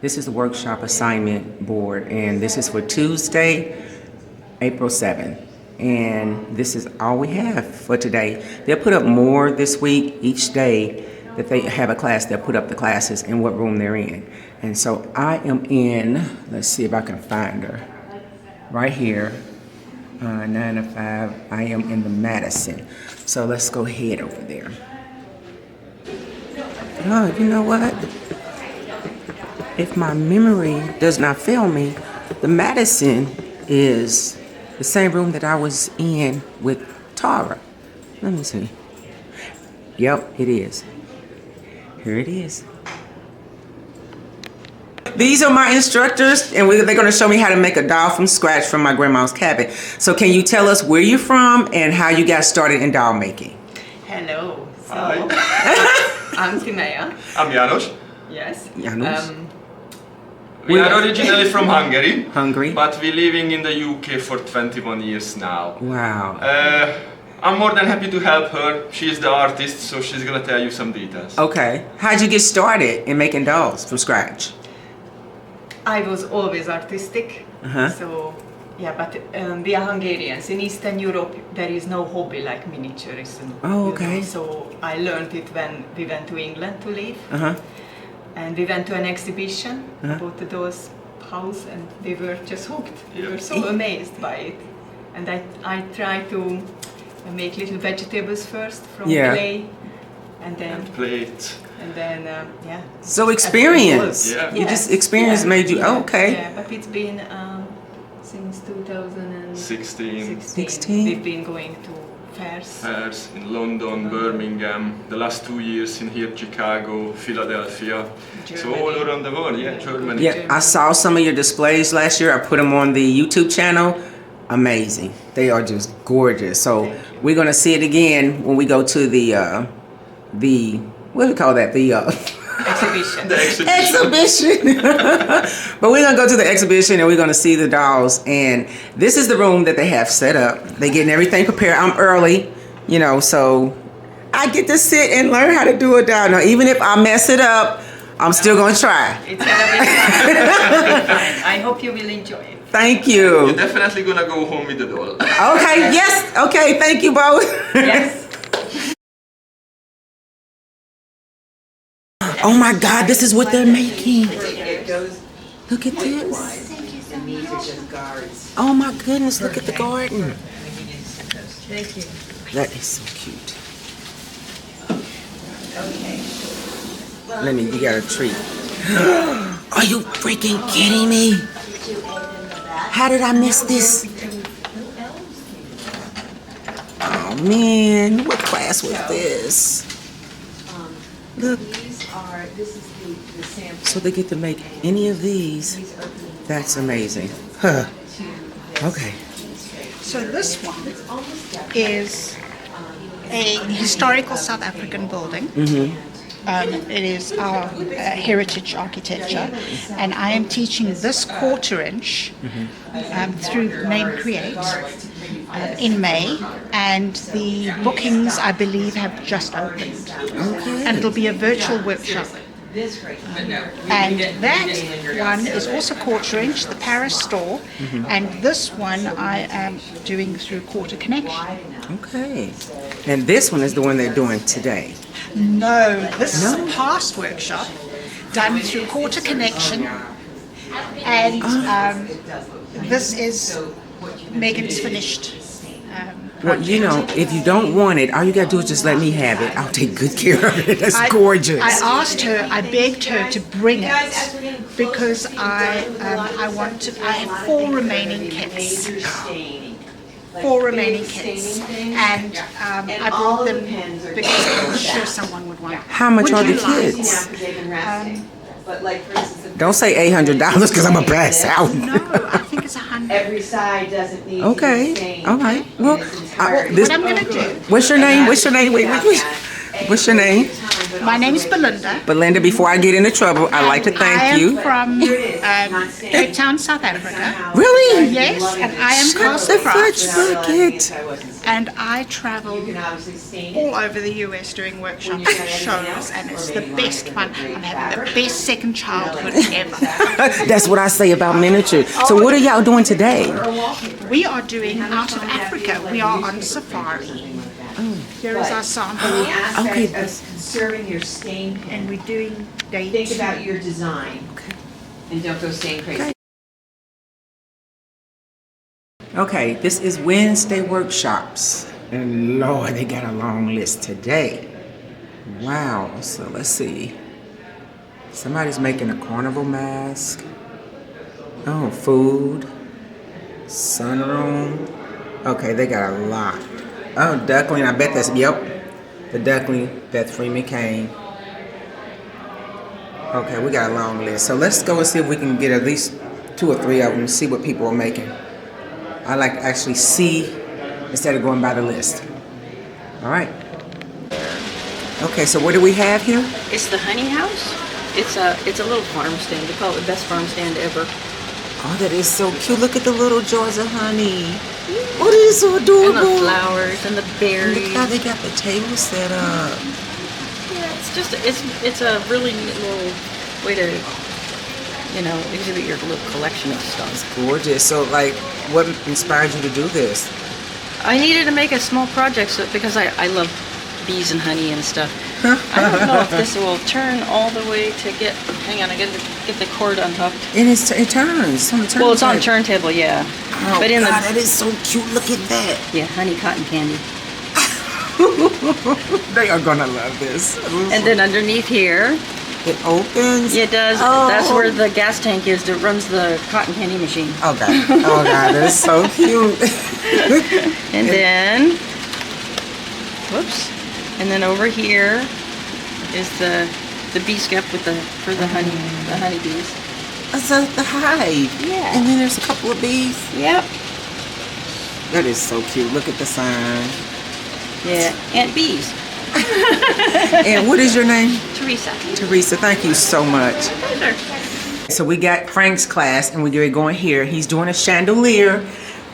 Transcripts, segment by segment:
This is the workshop assignment board, and this is for Tuesday, April 7th. And this is all we have for today. They'll put up more this week. Each day that they have a class, they'll put up the classes and what room they're in. And so I am in, let's see if I can find her, right here, 9 to 5. I am in the Madison. So let's go ahead over there. Oh, you know what? If my memory does not fail me, the Madison is the same room that I was in with Tara. Let me see. Yep, it is. Here it is. These are my instructors, and they're going to show me how to make a doll from scratch from my grandma's cabin. So can you tell us where you're from and how you got started in doll making? Hello. So, Hi. I'm Timea. I'm Janos. Yes. Janos. We are originally from Hungary. Hungary. But we're living in the UK for 21 years now. Wow. I'm more than happy to help her. She's the artist, so she's gonna tell you some details. Okay. How'd you get started in making dolls from scratch? I was always artistic. So, yeah, but we are Hungarians. In Eastern Europe, there is no hobby like miniaturism. Oh, okay. You know? So I learned it when we went to England to live. And we went to an exhibition about the doll's house, and we were just hooked. We were so amazed by it. And I tried to make little vegetables first from clay, and then plate. And then yeah. So experience. Yeah. You just experience made you okay. Yeah, but it's been since 2016. 16. We've been going to fairs In London, Birmingham, the last 2 years in here, Chicago, Philadelphia. Germany. So all around the world, Germany. Yeah, I saw some of your displays last year. I put them on the YouTube channel. Amazing. They are just gorgeous. So we're gonna see it again when we go to the what do we call that? The exhibition. The exhibition. exhibition. But we're gonna go to the exhibition and we're gonna see the dolls. And this is the room that they have set up. They getting everything prepared. I'm early, you know, so I get to sit and learn how to do a doll. Now, even if I mess it up, I'm still gonna try. It's gonna be fun. I hope you will enjoy it. Thank you. You're definitely gonna go home with the doll. Okay, yes, okay, thank you both. Yes. Oh my God, this is what they're making. Look at this. Oh my goodness, look at the garden. Thank you. That is so cute. Let me, you got a treat. Are you freaking kidding me? How did I miss this? Oh man, what class was this? Look. So they get to make any of these. That's amazing. Huh. Okay. So this one is a historical South African building. It is our heritage architecture, and I am teaching this quarter-inch through Name Create in May, and the bookings, I believe, have just opened. Okay. And it'll be a virtual workshop. And that one is also quarter-inch, the Paris store, and this one I am doing through Quarter Connection. Okay. And this one is the one they're doing today. No, this is a past workshop done through Quarter Connection, and this is Megan's finished. Well, you know, if you don't want it, all you gotta do is just let me have it. I'll take good care of it. That's gorgeous. I asked her, I begged her to bring it because I have 4 remaining kits. 4 remaining kits, and I brought them because I'm sure someone would want. How much are the kids? Don't say $800 because I'm gonna pass out. No, I think it's 100. Every side doesn't need Okay. All right. Well, What I'm gonna do? what's your name? What's your name? Wait. What's your name? My name is Belinda. Belinda, before I get into trouble, I'd like to thank you. I am from Cape Town, South Africa. Really? Yes, and I am Shut the fudge bucket. and I travel all over the US doing workshops and shows, and it's the best fun. I'm having the best second childhood ever. That's what I say about miniature. So what are y'all doing today? We are doing out of Africa. We are on safari. Here is our sample, The aspect Okay. of conserving your stain pen. and we're doing day Think 2. about your design. And don't go stain crazy. Okay, this is Wednesday workshops. And Lord, they got a long list today. Wow, so let's see. Somebody's making a carnival mask. Oh, food. Sunroom. Okay, they got a lot. Oh, duckling, I bet that's, yep. The duckling that Freeman came. Okay, we got a long list. So let's go and see if we can get at least 2 or 3 of them, see what people are making. I like to actually see instead of going by the list. All right. Okay, so what do we have here? It's the honey house. It's a little farm stand. They call it the best farm stand ever. Oh, that is so cute. Look at the little jars of honey. Oh, that is so And adorable. the flowers and the berries. Look how they got the table set up. Yeah, it's just it's a really neat little way to, you know, exhibit your little collection of stuff. Gorgeous. So, like, what inspired you to do this? I needed to make a small project because I love bees and honey and stuff. I don't know if this will turn all the way to get. Hang on, I gotta get the cord unhooked. And it turns. On the Well, it's on turntable. turntable, yeah. Oh, but in God, the that is so cute. Look at that. yeah, honey cotton candy. They are gonna love this. And then underneath here, It opens. it does. Oh. That's where the gas tank is that runs the cotton candy machine. Okay. Oh God, that is so cute. And then, whoops. And then over here is the bee skept for the honeybees. That's the hive. Yeah. And then there's a couple of bees. Yep. That is so cute. Look at the sign. Yeah. And bees. And what is your name? Teresa. Teresa. Thank you so much. Pleasure. So we got Frank's class, and we're going here. He's doing a chandelier,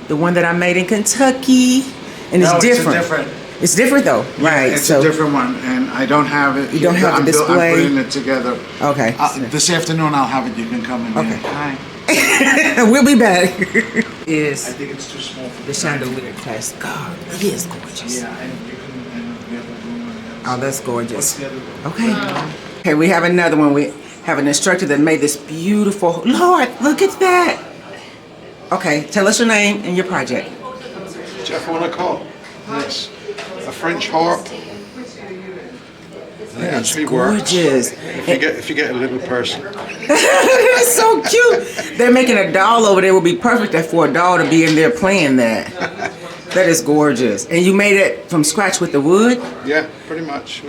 the one that I made in Kentucky, and it's No, different. It's different. It's different though, right? It's so a different one, and I don't have it. You don't have the display? I'm putting it together. Okay. This afternoon I'll have it. You can come in. Okay. Hi. we'll be back. I Is think it's too small for the chandelier class? God, it is gorgeous. Yeah, and you can. And we have a room on the other Oh, that's side. gorgeous. What's the other room? Okay. Okay, we have another one. We have an instructor that made this beautiful. Lord, look at that. Okay, tell us your name and your project. Jeff Wanacott. Yes. A French harp. It actually works. Gorgeous. If you get a little person. That's so cute. They're making a doll over there. It would be perfect for a doll to be in there playing that. That is gorgeous. And you made it from scratch with the wood? Yeah, pretty much.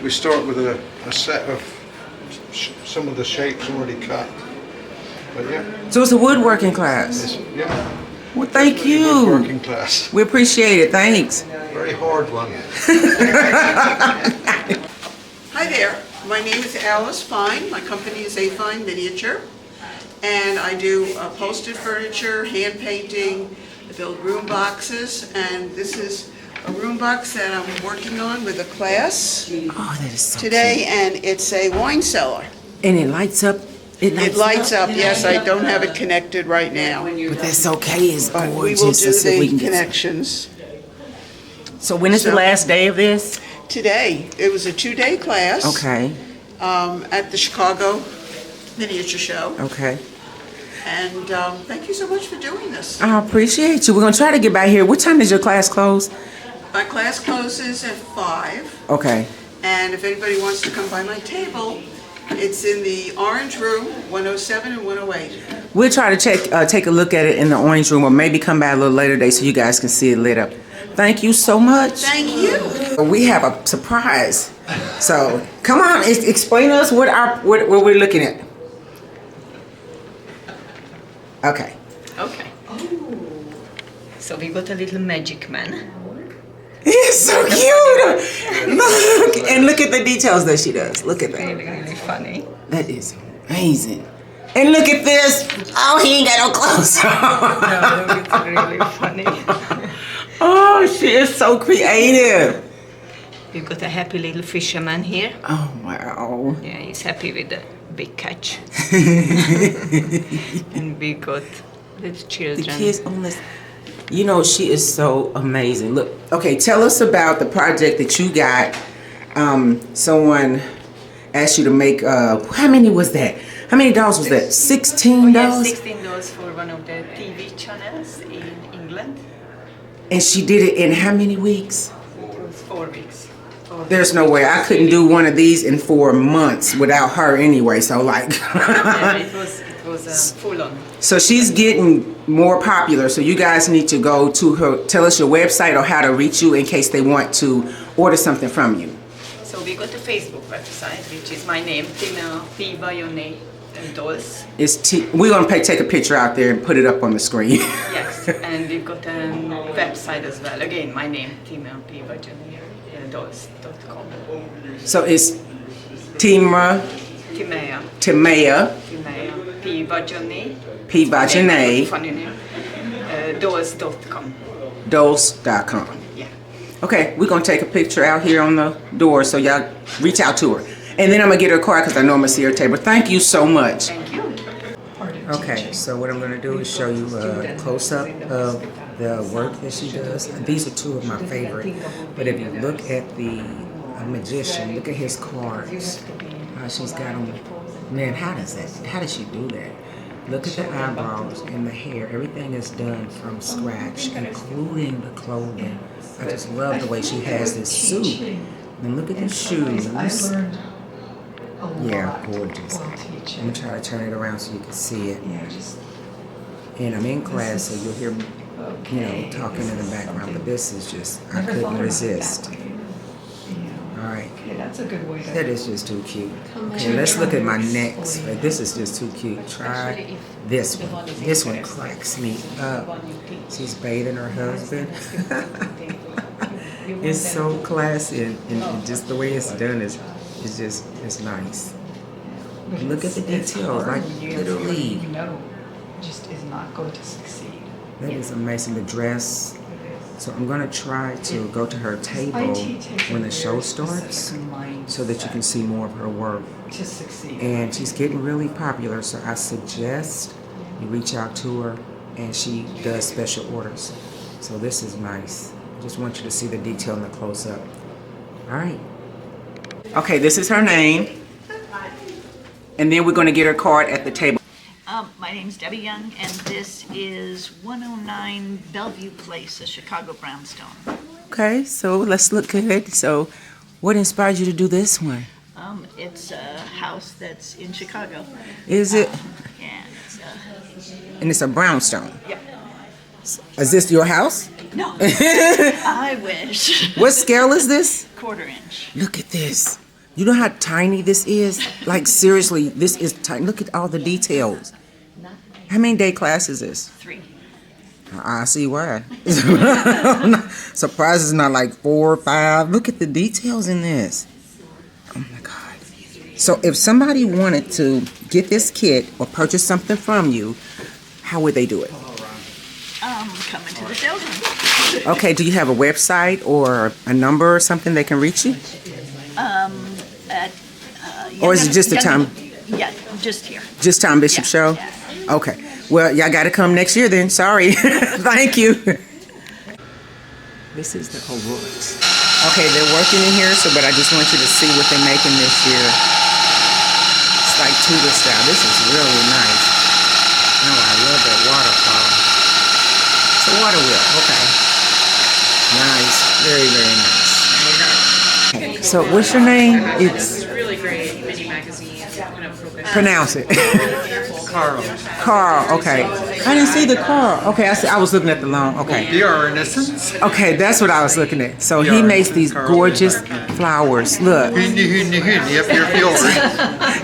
We start with a set of some of the shapes already cut. But yeah, So it's a woodworking class. yeah. Well, thank Pretty you. Working class. We appreciate it. Thanks. Very hard one. Hi there, my name is Alice Fine, my company is A Fine Miniature, and I do upholstered furniture, hand painting, I build room boxes, and this is a room box that I'm working on with a class Oh, that is so today, and it's a wine cellar. cute. And it lights up. It lights up, yes, I don't have it connected right now, But that's okay. It's but we gorgeous. will Let's do see if we the can get- connections. So when is the So- last day of this? Today, it was a 2-day class. Okay. At the Chicago Miniature Show. Okay. And thank you so much for doing this. I appreciate you. We're gonna try to get back here. What time does your class close? My class closes at 5, Okay. and if anybody wants to come by my table, it's in the orange room, 107 and 108. We'll try to take a look at it in the orange room, or maybe come by a little later day so you guys can see it lit up. Thank you so much. Thank you. We have a surprise. So come on, explain to us what we're looking at. Okay. Okay. So we got a little magic man. He's so cute. Look, and look at the details that she does. Look at that. Really, really funny. That is amazing. And look at this. Oh, he ain't got no clothes on. No, it's really funny. Oh, she is so creative. We've got a happy little fisherman here. Oh, wow. Yeah, he's happy with the big catch. And we got the children. The kids on this. You know, she is so amazing. Look, okay, tell us about the project that you got. Someone asked you to make, how many was that? How many dolls was that? 16 dolls? 16 dolls for one of the TV channels in England. And she did it in how many weeks? It was 4 weeks. There's no way. I couldn't do one of these in 4 months without her anyway, so like. Yeah, it was full on. So she's getting more popular, so you guys need to go to her, tell us your website or how to reach you in case they want to order something from you. So we got a Facebook website, which is my name, Tina P. Bayone Dolls. We're going to take a picture out there and put it up on the screen. Yes, and we've got a website as well. Again, my name, Tina P. Bayone Dolls.com. So it's Timea P. Bayone. P. Bayone Funny name. Dolls.com. Dolls.com. Yeah. Okay, we're going to take a picture out here on the door so y'all reach out to her. And then I'm going to get her a card because I know I'm going to see her table. Thank you so much. Thank you. Okay, so what I'm going to do is show you a close-up of the work that she does. These are two of my favorite. But if you look at the magician, look at his cards. She's got them. Man, how does she do that? Look at the eyebrows and the hair. Everything is done from scratch, including the clothing. I just love the way she has this suit. And look at the shoes. Yeah, gorgeous. I'm going to try to turn it around so you can see it. And I'm in class, so you'll hear me, talking in the background. But this is just, I couldn't resist. All right. That's a good way to. That is just too cute. Okay, let's look at my next. This is just too cute. Try this one. This one cracks me up. She's bathing her husband. It's so classy, and just the way it's done is it's nice. Look at the details, like literally. Just is not going to succeed. That is amazing. The dress. So I'm gonna try to go to her table when the show starts so that you can see more of her work. To succeed. And she's getting really popular, so I suggest you reach out to her, and she does special orders. So this is nice. I just want you to see the detail in the close-up. All right. Okay, this is her name. And then we're gonna get her card at the table. My name's Debbie Young, and this is 109 Bellevue Place, a Chicago brownstone. Okay, so let's look at it. So what inspired you to do this one? It's a house that's in Chicago. Is it? And And it's a brownstone. Yep. Is this your house? No, I wish. What scale is this? 1/4 inch. Look at this. You know how tiny this is? Like seriously, this is tiny. Look at all the details. How many day class is this? 3. I see why. Surprised it's not like 4 or 5. Look at the details in this. Oh my God. So if somebody wanted to get this kit or purchase something from you, how would they do it? Come into the sales room. Okay, do you have a website or a number or something they can reach you? Or is it just the time? Yeah, just here. Just Tom Bishop show? Yeah. Okay. Well, y'all got to come next year then. Sorry. Thank you. This is the Hooks. Okay, they're working in here, but I just want you to see what they're making this year. It's like Tudor style. This is really nice. Oh, I love that waterfall. It's a water wheel. Okay. Nice. Very, very nice. Okay. So what's your name? It's Really great mini magazine. Kind of focused. pronounce it. Carl. Carl, okay. I didn't see the Carl. Okay, I was looking at the long, okay. Your Innocence. Okay, that's what I was looking at. So he makes these gorgeous flowers. Look. Hindi, up your fiori.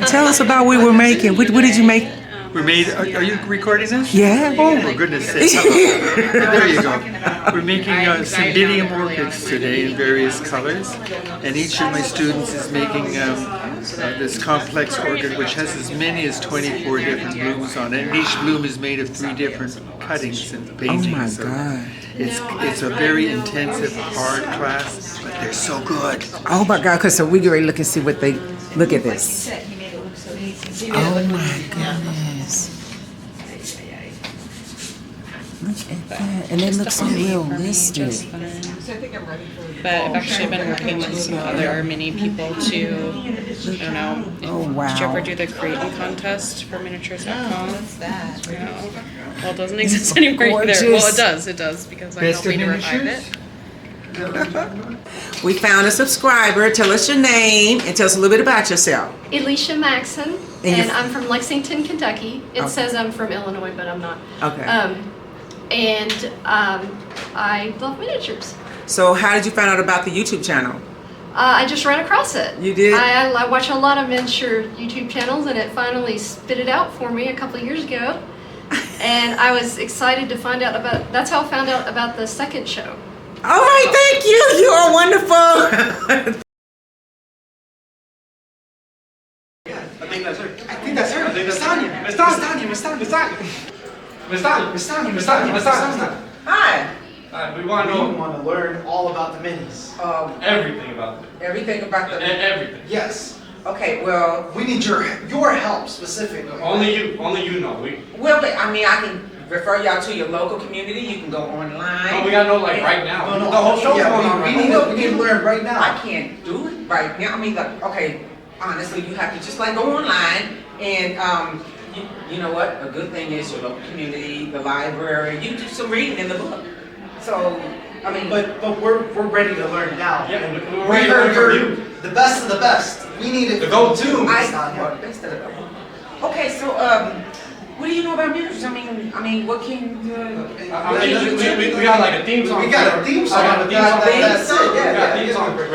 Tell us about what we were making. What did you make? We're made. Are you recording this? Yeah. Oh my goodness sakes! There you go. We're making cymbidium orchids today in various colors, and each of my students is making this complex orchid, which has as many as 24 different blooms on it. And each bloom is made of 3 different cuttings and paintings. Oh my So God. it's a very intensive, hard class, but they're so good. Oh my God, cause so we get ready to look and see what they, look at this. Oh my goodness. Look at that, and they look so realistic. But I've actually been working with some other mini people too. I don't know. Oh wow. Did you ever do the creating contest for miniatures.com? What's that? No. Well, it doesn't exist anymore either. Gorgeous. Well, it does because I Best helped me of to revive miniatures? it. We found a subscriber. Tell us your name and tell us a little bit about yourself. Alicia Maxon, And and you're- I'm from Lexington, Kentucky. It Okay. says I'm from Illinois, but I'm not. Okay. I love miniatures. So how did you find out about the YouTube channel? I just ran across it. You did? I watch a lot of miniature YouTube channels, and it finally spit it out for me a couple of years ago. And I was excited to find out about. That's how I found out about the second show. All right, thank you. You are wonderful. I think that's her. Miss Tanya. Miss Tanya. Hi. We want to learn all about the minis. Everything about them. Everything about the. Everything. Yes. Okay, well, We need your help specifically. Only you know. but, I mean, I can refer y'all to your local community. You can go online. No, we gotta know like right now. No, The whole show's yeah, going on we right need now. to learn right now. I can't do it right now. I mean, like, okay, honestly, you have to just like go online and you know what? A good thing is your local community, the library. You do some reading in the book. So, I mean, But we're ready to learn now. Yeah, And we're we ready to heard learn you're from you. the best of the best. We need it. The go-to. Okay, so what do you know about miniatures? I mean, what can We got like a theme song. We got a theme song. I got a theme song. That's it. We got a theme Yeah. song. Right.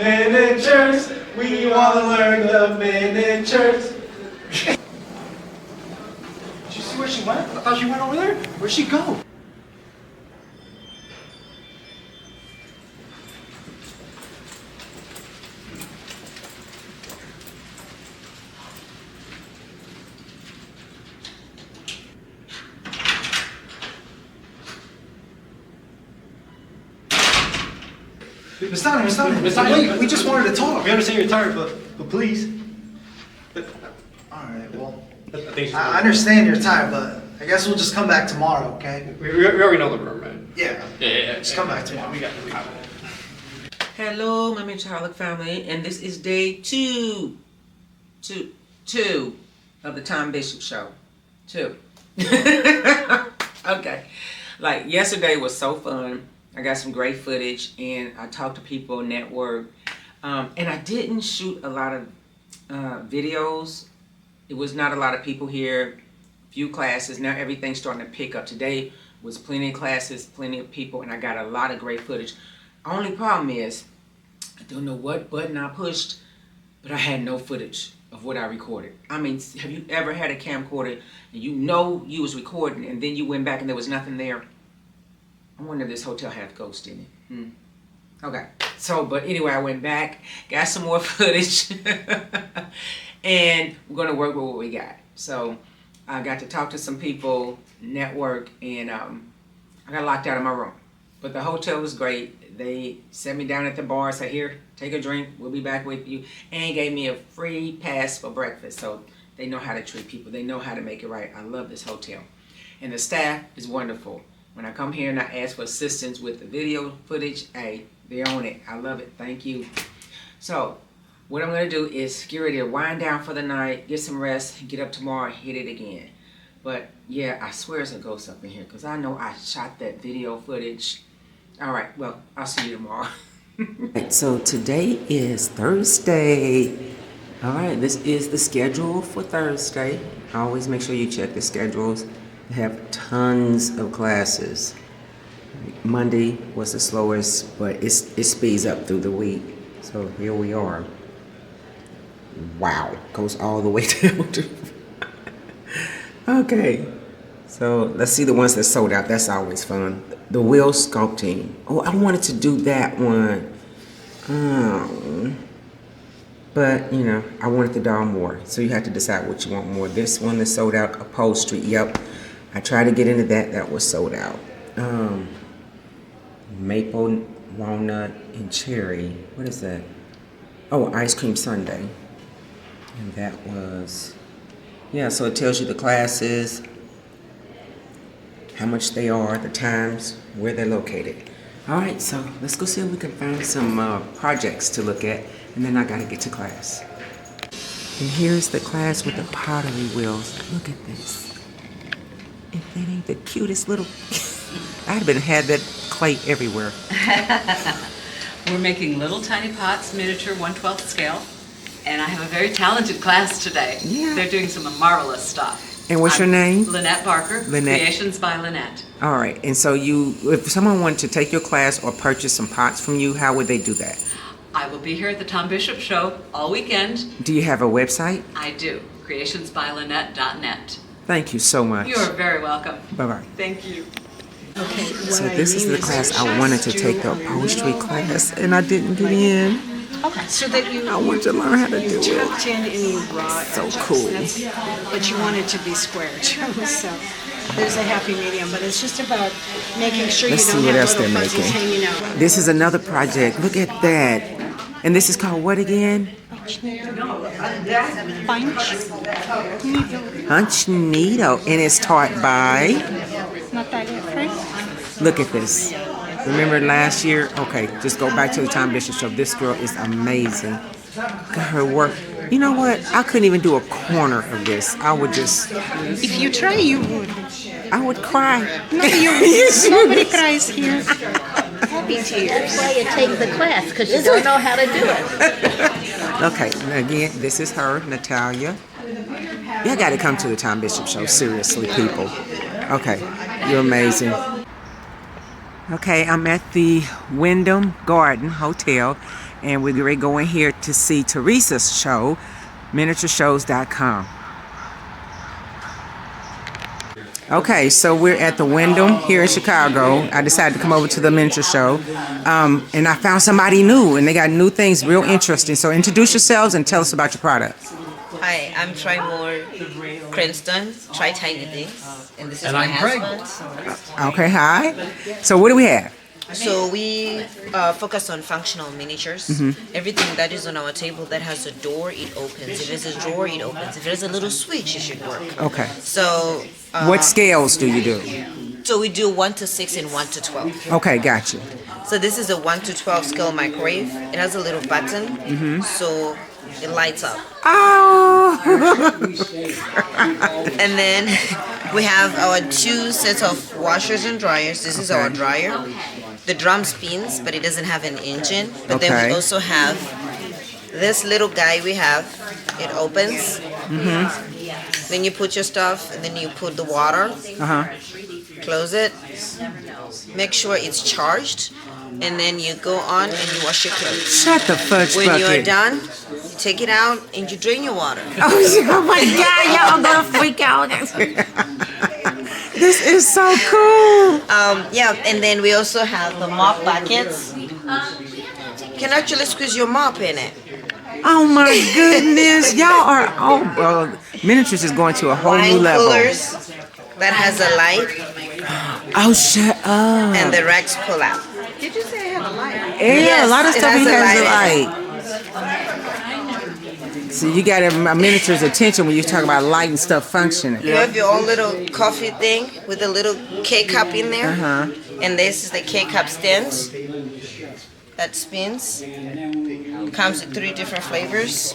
Miniatures. We want to learn the miniatures. Did you see where she went? I thought she went over there. Where'd she go? Miss Tanya, wait, we just wanted to talk. We understand you're tired, but please. Alright, well, I think she's I understand you're tired, but I guess we'll just come back tomorrow, okay? we already know the room, right? Yeah. Yeah. Just come back tomorrow. We got it. Hello, my Miniatureholic family, and this is day two of the Tom Bishop Show. 2. Okay. Like, yesterday was so fun. I got some great footage, and I talked to people, network, and I didn't shoot a lot of videos. It was not a lot of people here, few classes. Now everything's starting to pick up. Today was plenty of classes, plenty of people, and I got a lot of great footage. Only problem is, I don't know what button I pushed, but I had no footage of what I recorded. I mean, have you ever had a camcorder and you know you was recording and then you went back and there was nothing there? I wonder if this hotel had ghosts in it. Okay, so, but anyway, I went back, got some more footage, and we're gonna work with what we got. So, I got to talk to some people, network, and I got locked out of my room. But the hotel was great. They set me down at the bar, said, here, take a drink, we'll be back with you, and gave me a free pass for breakfast. So they know how to treat people. They know how to make it right. I love this hotel. And the staff is wonderful. When I come here and I ask for assistance with the video footage, hey, they're on it. I love it. Thank you. So what I'm going to do is get ready to wind down for the night, get some rest, get up tomorrow, hit it again. But yeah, I swear there's a ghost up in here because I know I shot that video footage. All right, well, I'll see you tomorrow. So today is Thursday. All right, this is the schedule for Thursday. Always make sure you check the schedules. They have tons of classes. Monday was the slowest, but it speeds up through the week. So here we are. Wow, goes all the way down to. Okay, so let's see the ones that sold out. That's always fun. The wheel sculpting. Oh, I wanted to do that one. But, you know, I wanted the doll more. So you have to decide what you want more. This one is sold out. Upholstery. Yep. I tried to get into that. That was sold out. Maple, walnut, and cherry. What is that? Oh, ice cream sundae. And that was... Yeah, so it tells you the classes, how much they are, the times, where they're located. All right, so let's go see if we can find some projects to look at, and then I gotta get to class. And here's the class with the pottery wheels. Look at this. If that ain't the cutest little... I'd have had that clay everywhere. We're making little tiny pots, miniature 1/12 scale. And I have a very talented class today. Yeah. They're doing some marvelous stuff. And what's your name? Lynette Barker, Lynette. Creations by Lynette. All right, and so if someone wanted to take your class or purchase some pots from you, how would they do that? I will be here at the Tom Bishop Show all weekend. Do you have a website? I do, creationsbylynette.net. Thank you so much. You are very welcome. Bye-bye. Thank you. Okay, so this is the class I wanted to take, the upholstery class, and I didn't get in. Okay, so that you... I want to learn how to do it. Tucked in and you brought... So cool. But you want it to be square too, so there's a happy medium. But it's just about making sure Let's you see don't what have else they're little fuzzies making. hanging out. This is another project. Look at that. And this is called what again? Punch Needle. And it's taught by... Natalia Frank. Look at this. Remember last year? Okay, just go back to the Tom Bishop Show. This girl is amazing. Look at her work. You know what? I couldn't even do a corner of this. I would just... If you try, you would. I would cry. No, you nobody cries here. Happy tears. That's why you take the class, because you don't know how to do it. Okay, again, this is her, Natalia. You got to come to the Tom Bishop Show. Seriously, people. Okay, you're amazing. Okay, I'm at the Wyndham Garden Hotel, and we're going here to see Teresa's show, miniatureshows.com. Okay, so we're at the Wyndham here in Chicago. I decided to come over to the miniature show, and I found somebody new, and they got new things, real interesting. So introduce yourselves and tell us about your products. Hi, I'm Troy Moore, Cranston, Try Tiny Things, and this is my husband. Okay, hi. So what do we have? So we focus on functional miniatures. Everything that is on our table that has a door, it opens. If there's a drawer, it opens. If there's a little switch, it should work. Okay. So What scales do you do? So we do 1 to 6 and 1 to 12. Okay, gotcha. So this is a 1 to 12 scale microwave. It has a little button, so it lights up. Oh! And then we have our 2 sets of washers and dryers. This is our dryer. The drum spins, but it doesn't have an engine. But then we also have this little guy we have. It opens. Then you put your stuff, and then you put the water. Close it. Make sure it's charged. And then you go on and you wash your clothes. Shut the fudge When bucket. you're done, you take it out and you drain your water. Oh my God, y'all gonna freak out. This is so cool. Yeah, and then we also have the mop buckets. You can actually squeeze your mop in it. Oh my goodness, y'all are miniatures is going to a whole new level. Coolers that has a light. Oh, shut up. And the racks pull out. Did you say it had a light? Yeah, Yes, a lot of it stuff has has a a light. So you got a miniature's attention when you talk about light and stuff functioning. You have your own little coffee thing with a little K-cup in there. And this is the K-cup stand that spins. Comes with 3 different flavors.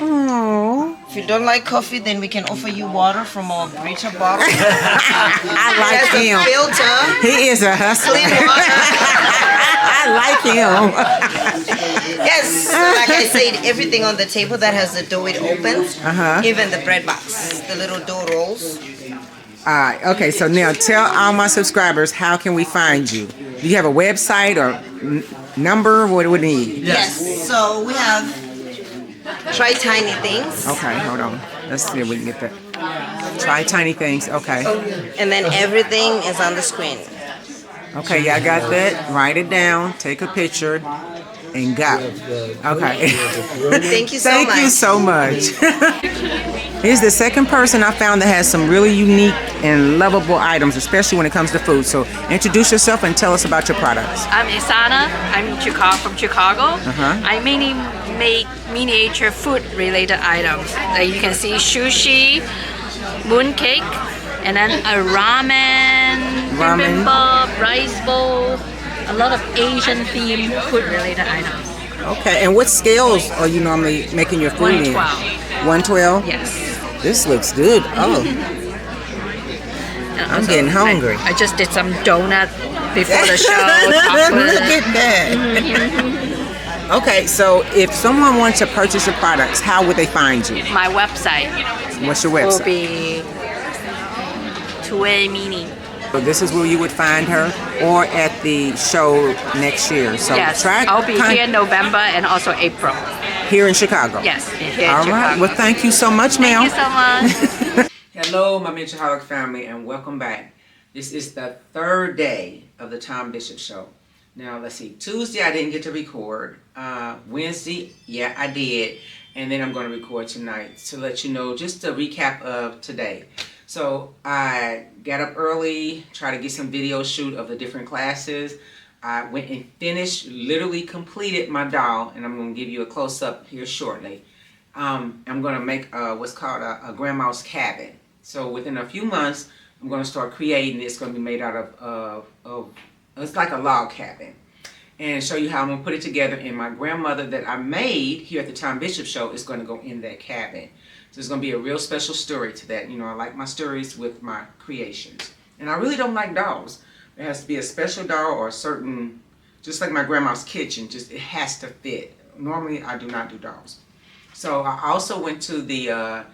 Oh. If you don't like coffee, then we can offer you water from our Brita bottle. I like him. Filter. He is a hustler. Clean water. I like him. Yes, so like I said, everything on the table that has a door, it opens. Even the bread box, the little dough rolls. All right. Okay. So now tell all my subscribers, how can we find you? Do you have a website or number? What do we need? Yes. So we have Try Tiny Things. Okay, hold on. Let's see if we can get that. Try Tiny Things. Okay. And then everything is on the screen. Okay, yeah, I got that. Write it down. Take a picture. And go. Okay. Thank you so Thank much. you so much. Here's the second person I found that has some really unique and lovable items, especially when it comes to food. So introduce yourself and tell us about your products. I'm Isana. I'm from Chicago. I mainly make miniature food-related items. Like you can see sushi, mooncake, and then a ramen, bibimbap, rice bowl, a lot of Asian-themed food-related items. Okay, and what scales are you normally making your food in? 112. 112? Yes. This looks good. Oh. And I'm also, getting hungry. I just did some donut before the show. Look at that. Okay, so if someone wants to purchase your products, how would they find you? My website. What's your website? Will be 2A Mini. So this is where you would find her, or at the show next year. So Yes, I'll be here in November and also April. Here in Chicago. Yes, here All in right. Chicago. Well, thank you so much, ma'am. Thank you so much. Hello, my Mentorholic family, and welcome back. This is the third day of the Tom Bishop Show. Now, let's see. Tuesday, I didn't get to record. Wednesday, yeah, I did. And then I'm going to record tonight to let you know just a recap of today. So I got up early, tried to get some video shoot of the different classes. I went and finished, literally completed my doll, and I'm going to give you a close-up here shortly. I'm going to make what's called a grandma's cabin. So within a few months, I'm going to start creating. It's going to be made out of it's like a log cabin. And show you how I'm going to put it together. And my grandmother that I made here at the Tom Bishop Show is going to go in that cabin. So there's going to be a real special story to that. You know, I like my stories with my creations. And I really don't like dolls. There has to be a special doll or a certain, just like my grandma's kitchen, just it has to fit. Normally, I do not do dolls. So I also went to the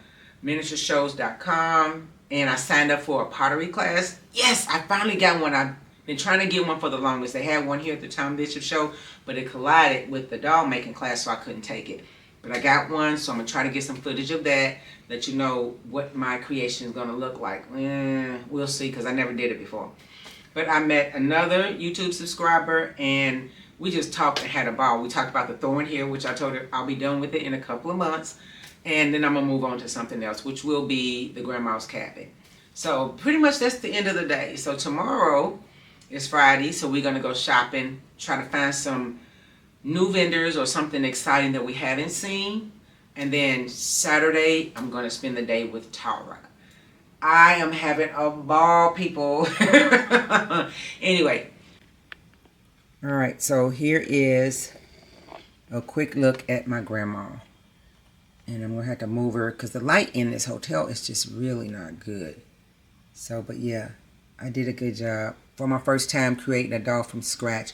miniatureshows.com and I signed up for a pottery class. Yes, I finally got one. I've been trying to get one for the longest. They had one here at the Tom Bishop Show, but it collided with the doll making class, so I couldn't take it. But I got one, so I'm going to try to get some footage of that, let you know what my creation is going to look like. We'll see, because I never did it before. But I met another YouTube subscriber, and we just talked and had a ball. We talked about the thorn here, which I told her I'll be done with it in a couple of months. And then I'm going to move on to something else, which will be the grandma's cabin. So pretty much that's the end of the day. So tomorrow is Friday, so we're going to go shopping, try to find some new vendors or something exciting that we haven't seen. And then Saturday, I'm going to spend the day with Tara. I am having a ball, people. Anyway. All right, so here is a quick look at my grandma. And I'm going to have to move her because the light in this hotel is just really not good. So, but yeah, I did a good job. For my first time creating a doll from scratch.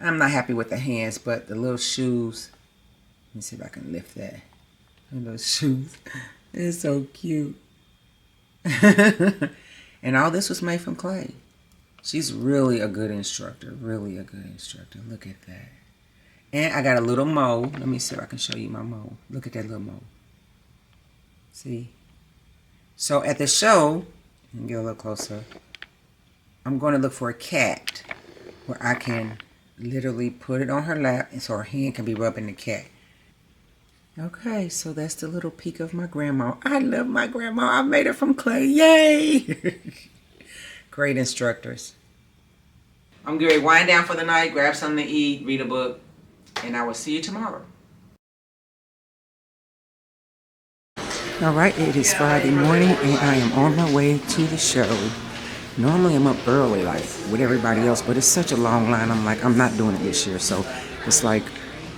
I'm not happy with the hands, but the little shoes. Let me see if I can lift that. Those shoes. They're so cute. And all this was made from clay. She's really a good instructor. Really a good instructor. Look at that. And I got a little mold. Let me see if I can show you my mold. Look at that little mold. See? So at the show, let me get a little closer. I'm going to look for a cat where I can literally put it on her lap and so her hand can be rubbing the cat. Okay, so that's the little peek of my grandma. I love my grandma. I made her from clay. Yay! Great instructors. I'm going to wind down for the night, grab something to eat, read a book, and I will see you tomorrow. All right, it is Friday morning and I am on my way to the show. Normally I'm up early like with everybody else, but it's such a long line. I'm like, I'm not doing it this year. So it's like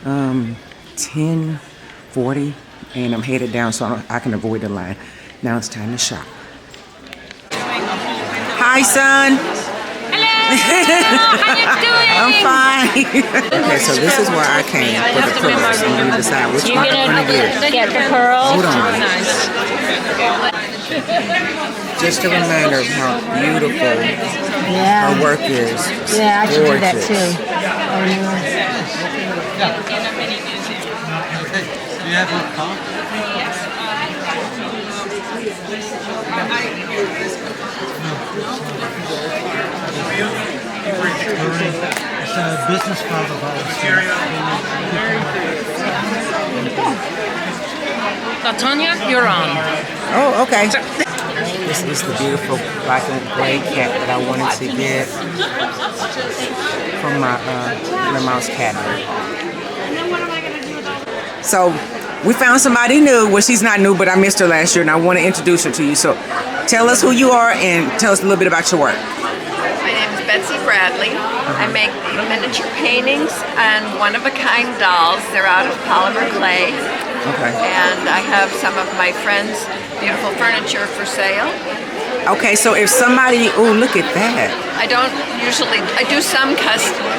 10:40 and I'm headed down so I can avoid the line. Now it's time to shop. Hi, son. How you doing? I'm fine. Okay, so this is where I came for the pearls. I'm going to decide which one I'm going to get. The pearls. Hold on. Just a reminder of how beautiful her work is. Yeah, I should do that too. Do you have a call? It's a business card of ours. Tanya, you're on. Oh, okay. This is the beautiful black and gray cat that I wanted to get from my grandma's cabinet. So we found somebody new. Well, she's not new, but I missed her last year, and I want to introduce her to you. So tell us who you are and tell us a little bit about your work. My name is Betsy Bradley. I make miniature paintings and one-of-a-kind dolls. They're out of polymer clay. Okay. And I have some of my friends' beautiful furniture for sale. Okay, so if somebody, oh, look at that. I do some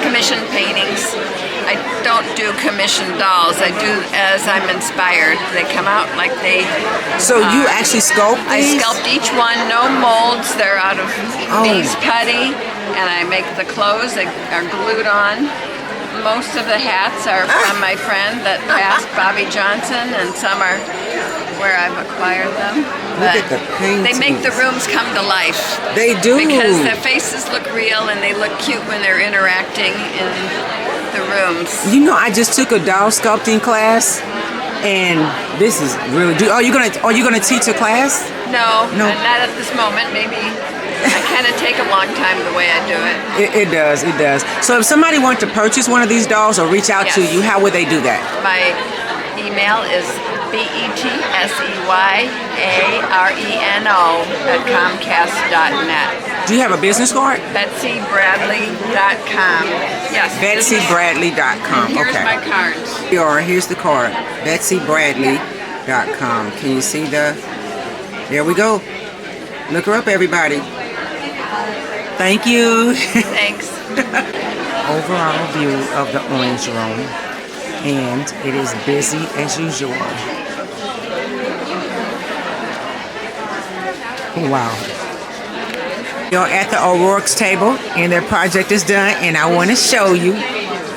commission paintings. I don't do commissioned dolls. I do as I'm inspired. They come out like they... So you actually sculpt these? I sculpt each one, no molds. They're out of bees putty, and I make the clothes. They are glued on. Most of the hats are from my friend that passed, Bobby Johnson, and some are where I've acquired them. Look at the paintings. They make the rooms come to life. They do. Because their faces look real and they look cute when they're interacting in the rooms. You know, I just took a doll sculpting class, and this is really. Are you gonna teach a class? No, not at this moment. Maybe. I kind of take a long time the way I do it. It does. So if somebody wants to purchase one of these dolls or reach out to you, how would they do that? My email is BetsyBradleno@comcast.net. Do you have a business card? BetsyBradley.com. Yes. BetsyBradley.com. Here's Okay. my cards. Here's the card. BetsyBradley.com. Can you see There we go. Look her up, everybody. Thank you. Thanks. Overall view of the Orange Room, and it is busy as usual. Wow. You're at the O'Rourke's table, and their project is done, and I want to show you.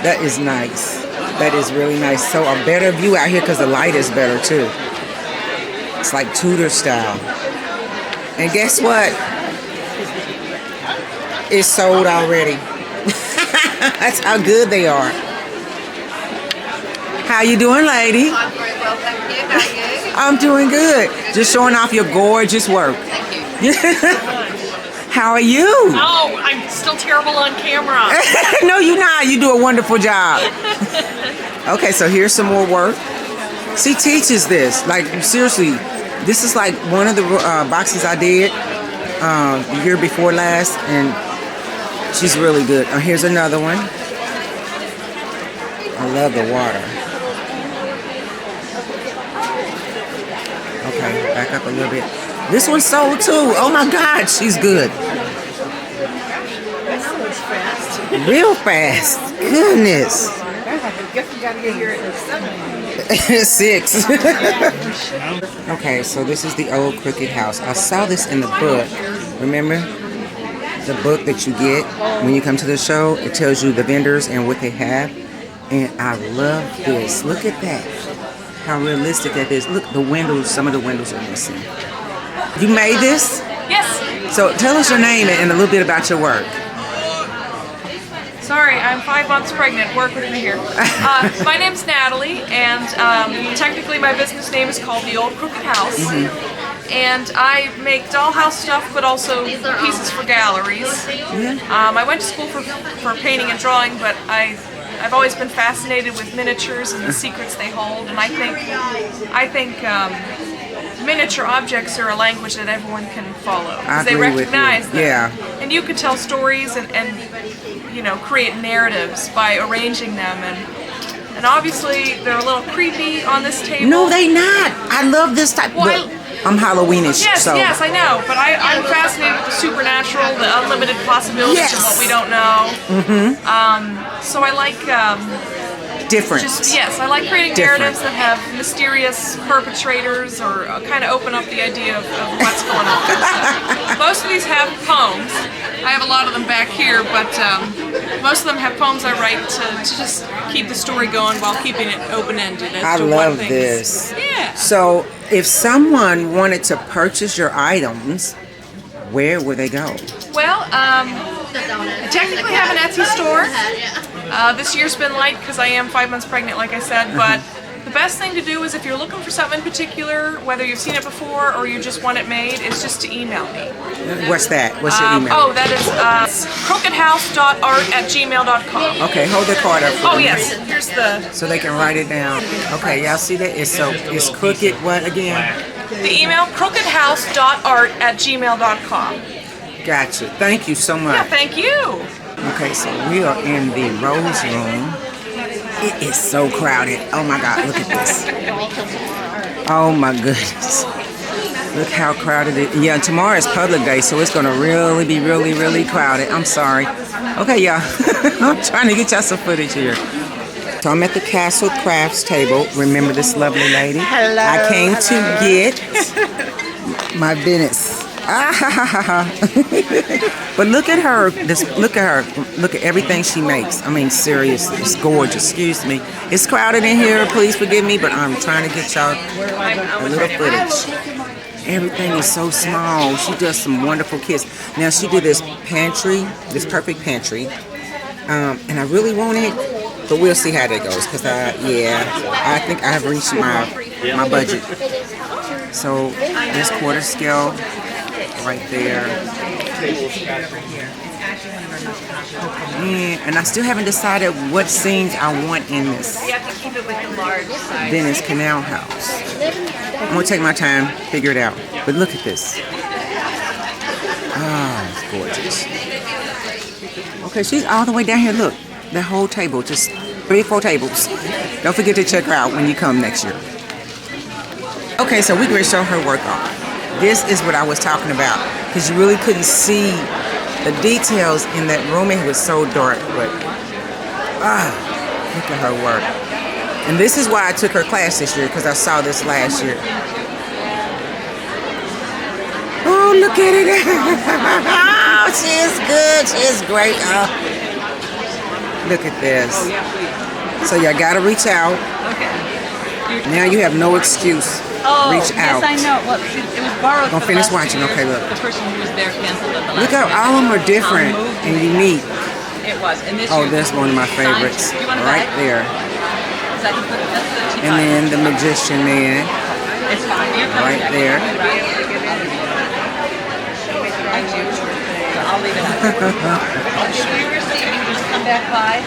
That is nice. That is really nice. So a better view out here because the light is better too. It's like Tudor style. And guess what? It's sold already. That's how good they are. How you doing, lady? I'm very well, thank you. How are you? I'm doing good. Just showing off your gorgeous work. Thank you. How are you? Oh, I'm still terrible on camera. No, you're not. You do a wonderful job. Okay, so here's some more work. She teaches this. Like, seriously, this is like one of the boxes I did the year before last, and she's really good. Here's another one. I love the water. Okay, back up a little bit. This one's sold too. Oh my God, she's good. Real fast. Goodness. I guess we gotta get here at 6. Okay, so this is the old Crooked House. I saw this in the book. Remember? The book that you get when you come to the show. It tells you the vendors and what they have. And I love this. Look at that. How realistic that is. Look, the windows, some of the windows are missing. You made this? Yes. So tell us your name and a little bit about your work. Sorry, I'm 5 months pregnant. Work with me here. My name's Natalie, and technically my business name is called The Old Crooked House. And I make dollhouse stuff, but also pieces for galleries. I went to school for painting and drawing, but I've always been fascinated with miniatures and the secrets they hold. And I think miniature objects are a language that everyone can follow because they recognize them. Yeah. And you can tell stories and you know, create narratives by arranging them, and obviously they're a little creepy on this table. No, they not. I love this type. Well, I'm Halloweenish. Yes, so. yes, I know, but I'm fascinated with the supernatural, the unlimited possibilities of what we don't know. So I like different. Yes, I like creating Different. narratives that have mysterious perpetrators or kind of open up the idea of what's going on. So, most of these have poems. I have a lot of them back here, but most of them have poems I write to just keep the story going while keeping it open-ended as I to love what things. this. Yeah. So, if someone wanted to purchase your items, where would they go? Well, I technically have an Etsy store. This year's been light because I am 5 months pregnant, like I said, but the best thing to do is if you're looking for something in particular, whether you've seen it before or you just want it made, is just to email me. What's that? What's your email? Oh, that is crookedhouse.art@gmail.com. Okay, hold the card up for Oh me. yes, here's the So they can write it down. Okay, y'all see that? It's crooked what again? email crookedhouse.art@gmail.com. Gotcha. Thank you so much. Yeah, thank you. Okay, so we are in the Rose Room. It is so crowded. Oh my God, look at this. Oh my goodness. Look how crowded it is. Yeah, tomorrow is public day, so it's gonna really be really crowded. I'm sorry. Okay, y'all. I'm trying to get y'all some footage here. So I'm at the Castle Crafts table. Remember this lovely lady? Hello. I came to get my Venice. But look at her. Look at her. Look at everything she makes. I mean, seriously, it's gorgeous. Excuse me. It's crowded in here. Please forgive me, but I'm trying to get y'all a little footage. Everything is so small. She does some wonderful kits. Now she did this pantry, this perfect pantry, and I really want it, but we'll see how that goes. Cause I think I have reached my budget. So this quarter scale. Right there. And I still haven't decided what scenes I want in this You have to keep it with the large size. Venice Canal House. I'm gonna take my time, figure it out. But look at this. Ah, it's gorgeous. Okay, she's all the way down here. Look, that whole table, just 3 or 4 tables. Don't forget to check her out when you come next year. Okay, so we're gonna show her work off. This is what I was talking about, because you really couldn't see the details in that room. It was so dark, but look at her work. And this is why I took her class this year, because I saw this last year. Oh, look at it. Oh, she is good. She is great. Oh. Look at this. So you gotta reach out. Okay. Now you have no excuse. Oh, Reach out. yes, I know. Well, it was borrowed. Gonna for finish the last 2 watching. Okay, years. look. The person who was there canceled it the last Look how 2 years. all of them are different Moved and it. unique. It was. And this Oh, year, that's one of my signed- favorites. Do you want a Right bag? there. 'Cause I can put it- that's the tea And bag. then the Magician Man. It's fine. You're coming Right back. there. I do. So I'll leave it out. If you receive it, just come back by.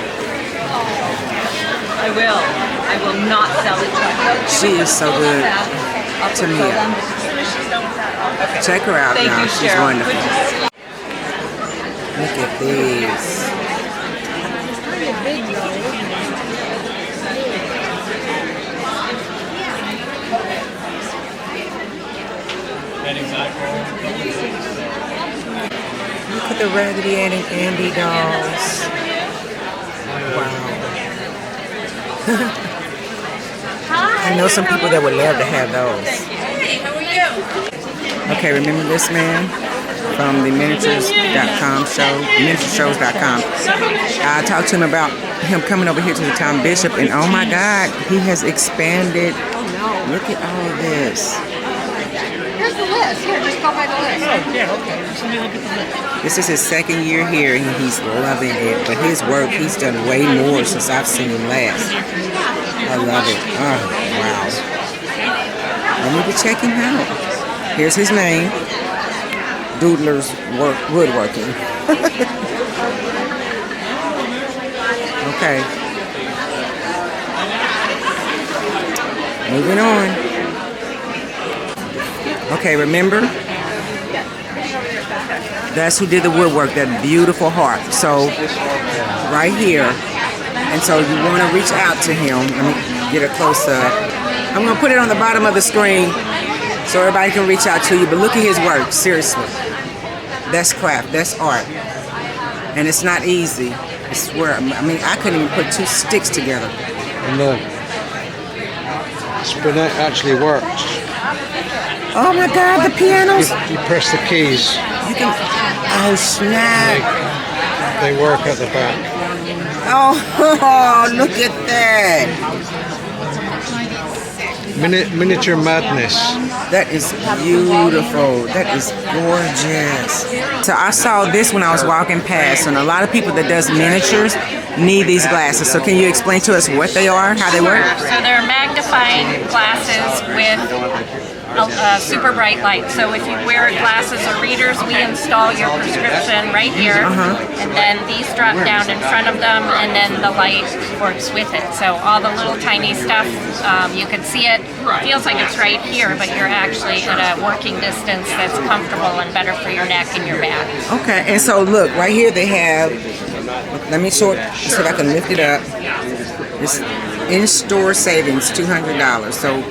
I will. I will not sell it to you. She is so good to me. Check her out Thank now. you, She's Cheryl. wonderful. Good to see you. Look at these. Look at the Raggedy Ann and Andy dolls. Wow. I know some people that would love to have those. Hey, how are you? Okay, remember this man from the miniatures.com show, miniatureshows.com. I talked to him about him coming over here to the town bishop, and oh my God, he has expanded. Look at all of this. Here's the list. Here, just go by the list. Oh, yeah, okay. Somebody look at the list. This is his second year here, and he's loving it. But his work, he's done way more since I've seen him last. I love it. Oh, wow. I need to check him out. Here's his name. Doodler's Woodworking. Okay. Moving on. Okay, remember? That's who did the woodwork, that beautiful heart. So, right here. And so you want to reach out to him. Let me get a close up. I'm going to put it on the bottom of the screen so everybody can reach out to you. But look at his work, seriously. That's craft, that's art. And it's not easy. I swear, I mean, I couldn't even put 2 sticks together. And the spinet actually works. Oh my God, the pianos. You press the keys. You can. Oh snap! They work at the back. Oh, look at that. Miniature madness. That is beautiful. That is gorgeous. So I saw this when I was walking past, and a lot of people that does miniatures need these glasses. So can you explain to us what they are, how they work? So they're magnifying glasses with a super bright light. So if you wear glasses or readers, we install your prescription right here, and then these drop down in front of them, and then the light works with it. So all the little tiny stuff, you can see it. Feels like it's right here, but you're actually at a working distance that's comfortable and better for your neck and your back. Okay, and so look, right here they have, let me show it, see if I can lift it up. It's in-store savings, $200. So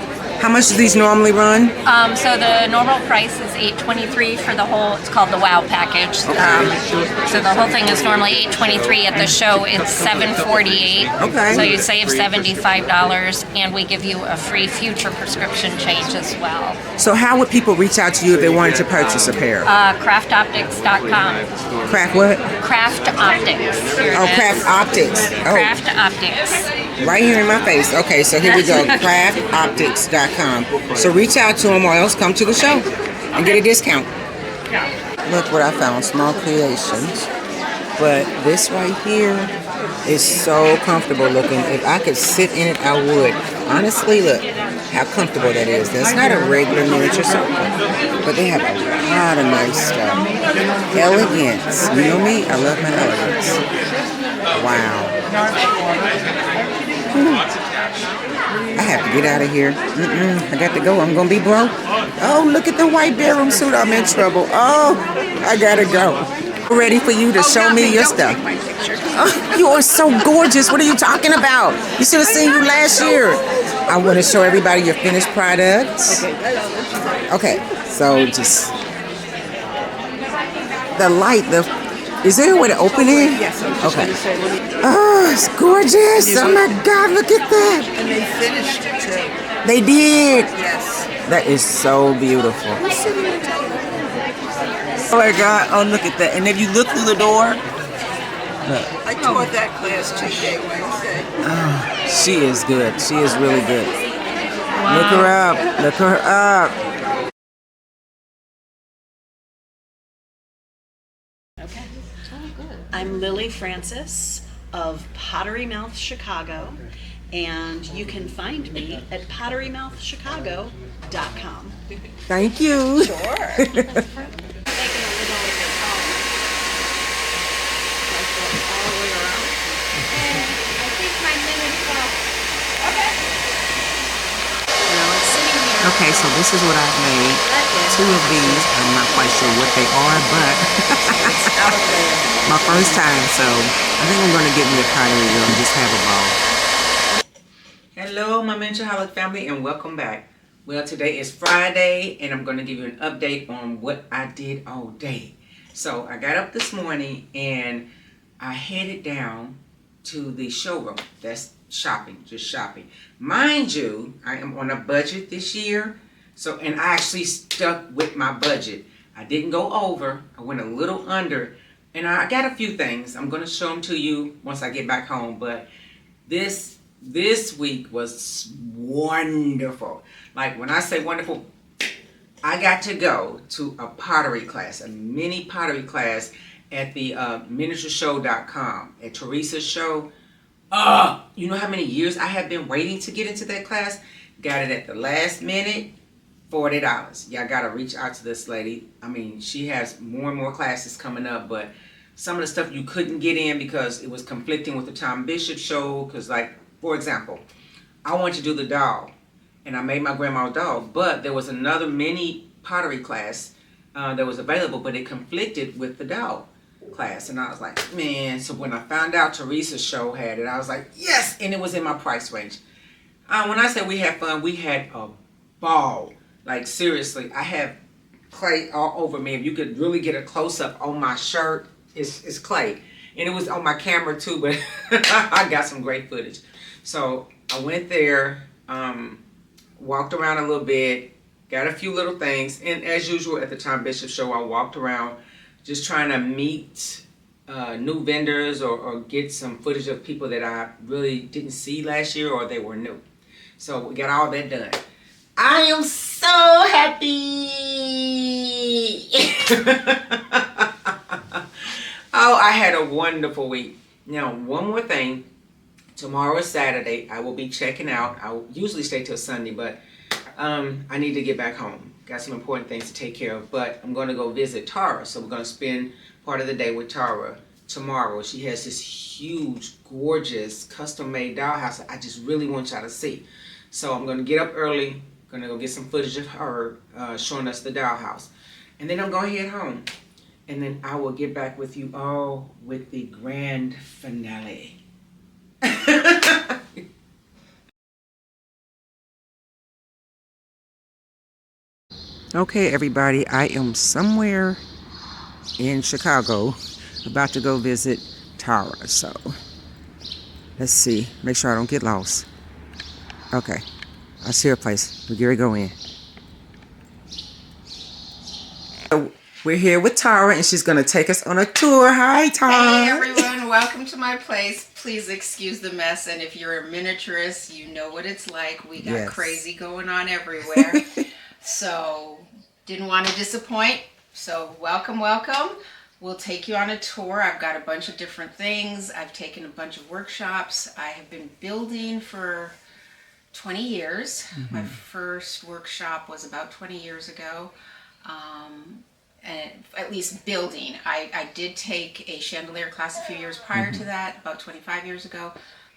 how much do these normally run? So the normal price is $823 for the whole, it's called the WOW package. So the whole thing is normally $823. At the show, it's $748. Okay. So you save $75, and we give you a free future prescription change as well. So how would people reach out to you if they wanted to purchase a pair? Craftoptics.com. Craft what? Craft Optics. Here it Oh, is. Craft Optics. Oh, Craft Optics. right here in my face. Okay, so here we go. Craftoptics.com. So reach out to them or else come to the show and get a discount. Look what I found, small creations. But this right here is so comfortable looking. If I could sit in it, I would. Honestly, look how comfortable that is. That's not a regular miniature sofa, but they have a lot of nice stuff. Elegance. You know me? I love my elegance. Wow. I have to get out of here. I got to go. I'm going to be broke. Oh, look at the white bedroom suit. I'm in trouble. Oh, I got to go. Ready for you to show me your stuff. Oh, you are so gorgeous. What are you talking about? You should have seen you last year. I want to show everybody your finished products. Okay, so just the light, is there a way to open it? Yes. Okay. Oh, it's gorgeous. Oh my God, look at that. And they finished it too. They did. Yes. That is so beautiful. Oh my God. Oh, look at that. And if you look through the door. Look. I taught that class Tuesday, Wednesday. Oh, she is good. She is really good. Wow. Look her up. Look her up. Okay. I'm Lily Francis of Pottery Mouth, Chicago, and you can find me at potterymouthchicago.com. Thank you. Sure. Okay, so this is what I've made. Two of these, I'm not quite sure what they are, but my first time, so I think I'm going to get me a pottery wheel and just have a ball. Hello, my Mentorholic family, and welcome back. Well, today is Friday, and I'm going to give you an update on what I did all day. So I got up this morning, and I headed down to the showroom. That's shopping, just shopping. Mind you, I am on a budget this year, so, and I actually stuck with my budget. I didn't go over, I went a little under, and I got a few things. I'm gonna show them to you once I get back home, but this week was wonderful. Like when I say wonderful, I got to go to a pottery class, a mini pottery class at the miniatureshow.com, at Teresa's show. You know how many years I have been waiting to get into that class? Got it at the last minute, $40. Y'all gotta reach out to this lady. I mean, she has more and more classes coming up, but some of the stuff you couldn't get in because it was conflicting with the Tom Bishop show. Because, like, for example, I wanted to do the doll, and I made my grandma's doll, but there was another mini pottery class that was available, but it conflicted with the doll class, and I was like, man. So when I found out Teresa's show had it, I was like, yes, and it was in my price range. When I say we had fun, we had a ball. Like, seriously, I have clay all over me. If you could really get a close-up on my shirt, it's clay. And it was on my camera too, but I got some great footage. So I went there, walked around a little bit, got a few little things, and as usual at the Tom Bishop Show, I walked around just trying to meet new vendors or get some footage of people that I really didn't see last year or they were new. So we got all that done. I am so happy. Oh, I had a wonderful week. Now, one more thing. Tomorrow is Saturday. I will be checking out. I usually stay till Sunday, but I need to get back home. Got some important things to take care of, but I'm going to go visit Tara. So we're going to spend part of the day with Tara tomorrow. She has this huge, gorgeous, custom-made dollhouse I just really want y'all to see. So I'm going to get up early. Going to go get some footage of her showing us the dollhouse. And then I'm going to head home. And then I will get back with you all with the grand finale. Okay, everybody, I am somewhere in Chicago about to go visit Tara. So let's see, make sure I don't get lost. Okay, I see her place. We're going to go in. We're here with Tara, and she's going to take us on a tour. Hi, Tara. Hey, everyone. Welcome to my place. Please excuse the mess. And if you're a miniaturist, you know what it's like. We got crazy going on everywhere. So, didn't want to disappoint. So, welcome, welcome. We'll take you on a tour. I've got a bunch of different things. I've taken a bunch of workshops. I have been building for 20 years. My first workshop was about 20 years ago. And at least building. I did take a chandelier class a few years prior to that, about 25 years ago,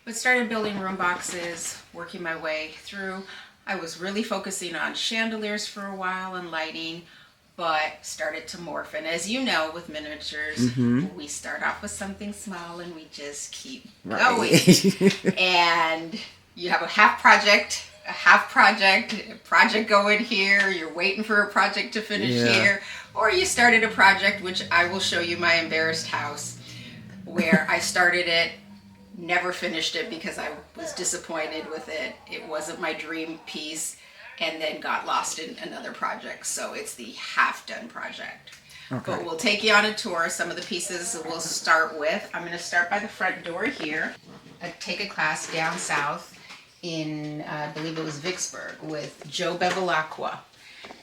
but started building room boxes, working my way through. I was really focusing on chandeliers for a while and lighting, but started to morph. And as you know, with miniatures, we start off with something small and we just keep going. And you have a project going here, you're waiting for a project to finish here, or you started a project, which I will show you my embarrassed house, where I started it, never finished it because I was disappointed with it. It wasn't my dream piece, and then got lost in another project. So it's the half-done project. Okay. But we'll take you on a tour. Some of the pieces we'll start with. I'm going to start by the front door here. I take a class down south in, I believe it was Vicksburg, with Joe Bevilacqua.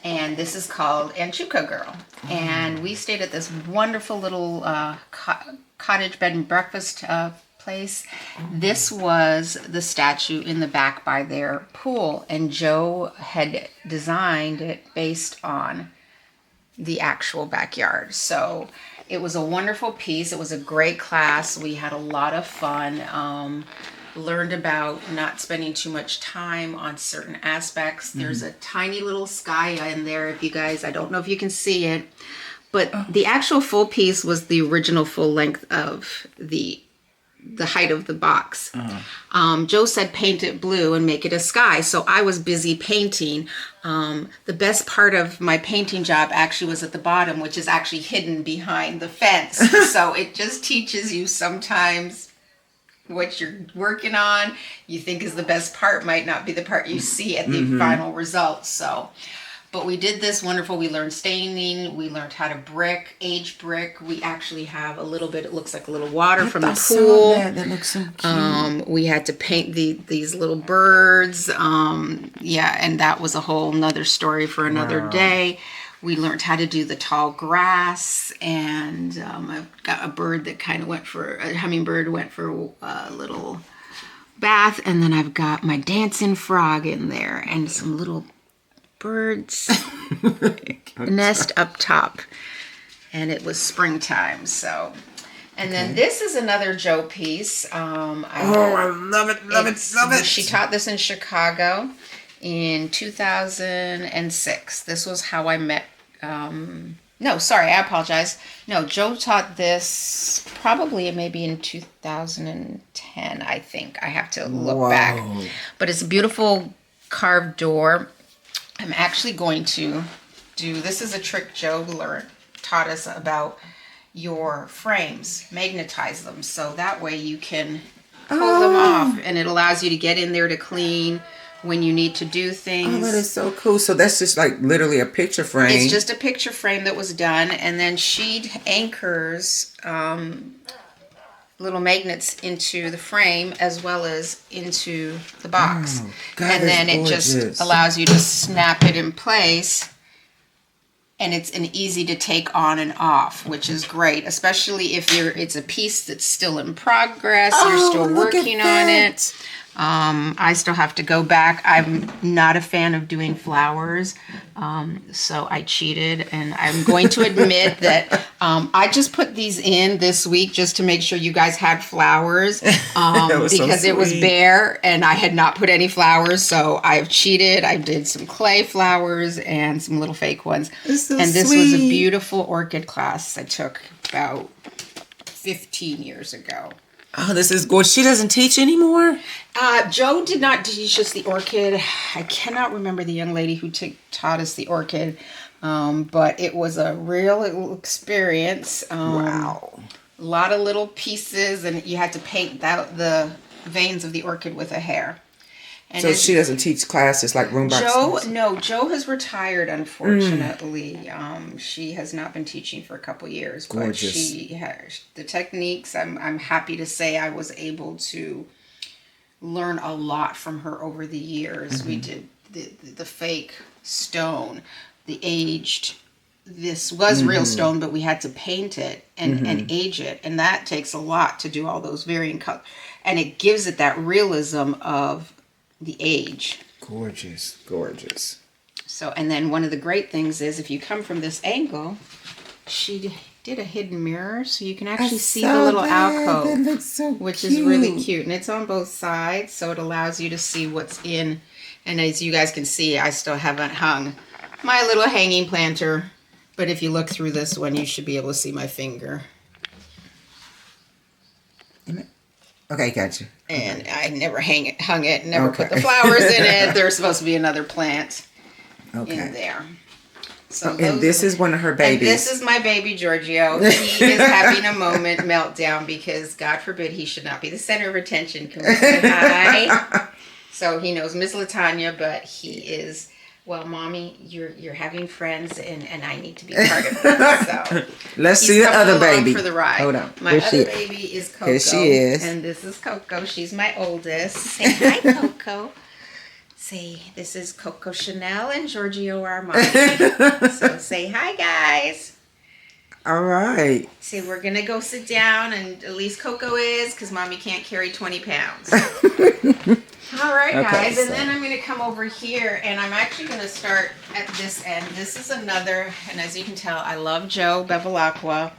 And this is called Anchuca Girl. And we stayed at this wonderful little cottage bed and breakfast place. This was the statue in the back by their pool. And Joe had designed it based on the actual backyard. So it was a wonderful piece. It was a great class. We had a lot of fun. Learned about not spending too much time on certain aspects. There's a tiny little sky in there, if you guys, I don't know if you can see it, but the actual full piece was the original full length of the height of the box. Joe said paint it blue and make it a sky, so I was busy painting. The best part of my painting job actually was at the bottom, which is actually hidden behind the fence. So it just teaches you sometimes what you're working on, you think is the best part, might not be the part you see at the final result. So, but we did this wonderful. We learned staining. We learned how to brick, age brick. We actually have a little bit, it looks like a little water from the pool. That looks so cute. We had to paint these little birds. Yeah, and that was a whole nother story for another day. We learned how to do the tall grass, and I've got a bird that kind of a hummingbird went for a little bath, and then I've got my dancing frog in there, and some little birds nest up top, and it was springtime, so. And then this is another Joe piece. I love it, love it. She taught this in Chicago in 2006. This was how I met. No, sorry, I apologize. No, Joe taught this probably maybe in 2010, I think. I have to look back. But it's a beautiful carved door. I'm actually going to this is a trick Joe taught us about your frames. Magnetize them so that way you can pull them off, and it allows you to get in there to clean when you need to do Oh, things. that is so cool. So that's just like literally a picture frame. It's just a picture frame that was done, and then she anchors little magnets into the frame as well as into the box. Oh, God, and then that's it gorgeous. just allows you to snap it in place, and it's an easy to take on and off, which is great, especially if it's a piece that's still in progress, you're still working on it. I still have to go back. I'm not a fan of doing flowers, so I cheated, and I'm going to admit that I just put these in this week just to make sure you guys had flowers, because it was bare and I had not put any flowers, so I've cheated. I did some clay flowers and some little fake ones, So and this was a sweet. beautiful orchid class I took about 15 years ago. Oh, this is gorgeous. She doesn't teach anymore? Joe did not teach us the orchid. I cannot remember the young lady who taught us the orchid, but it was a real experience. Wow. A lot of little pieces, and you had to paint out the veins of the orchid with a hair. And So she doesn't teach classes like room box? Joe has retired, unfortunately. She has not been teaching for a couple years, but Gorgeous. she has the techniques. I'm happy to say I was able to learn a lot from her over the years. We did the fake stone, the aged. This was real stone, but we had to paint it and age it, and that takes a lot to do all those varying colors, and it gives it that realism of the age. Gorgeous, gorgeous. So, and then one of the great things is if you come from this angle, she did a hidden mirror, so you can actually see the saw little that. alcove, That looks so which is really cute. cute. And it's on both sides, so it allows you to see what's in. And as you guys can see, I still haven't hung my little hanging planter, but if you look through this one, you should be able to see my finger. Okay, gotcha. And I never hung it, never put the Okay. flowers in it. There's supposed to be another plant Okay. in there. So And this is one of her babies. And this is my baby Giorgio. He is having a moment meltdown because God forbid he should not be the center of attention. Can we say hi? So he knows Miss Latanya, but he is, well, Mommy, you're having friends and I need to be part of it. So Let's he's see the coming other along baby. for the ride. Hold on. My Here she other is. baby is Coco. Here she is. And this is Coco. She's my oldest. Say hi, Coco. Say, this is Coco Chanel and Giorgio Armani. So say hi, guys. All right. Say, we're going to go sit down, and at least Coco is, because Mommy can't carry 20 pounds. All right, Okay, guys, and so- then I'm going to come over here, and I'm actually going to start at this end. This is another, and as you can tell, I love Joe Bevilacqua.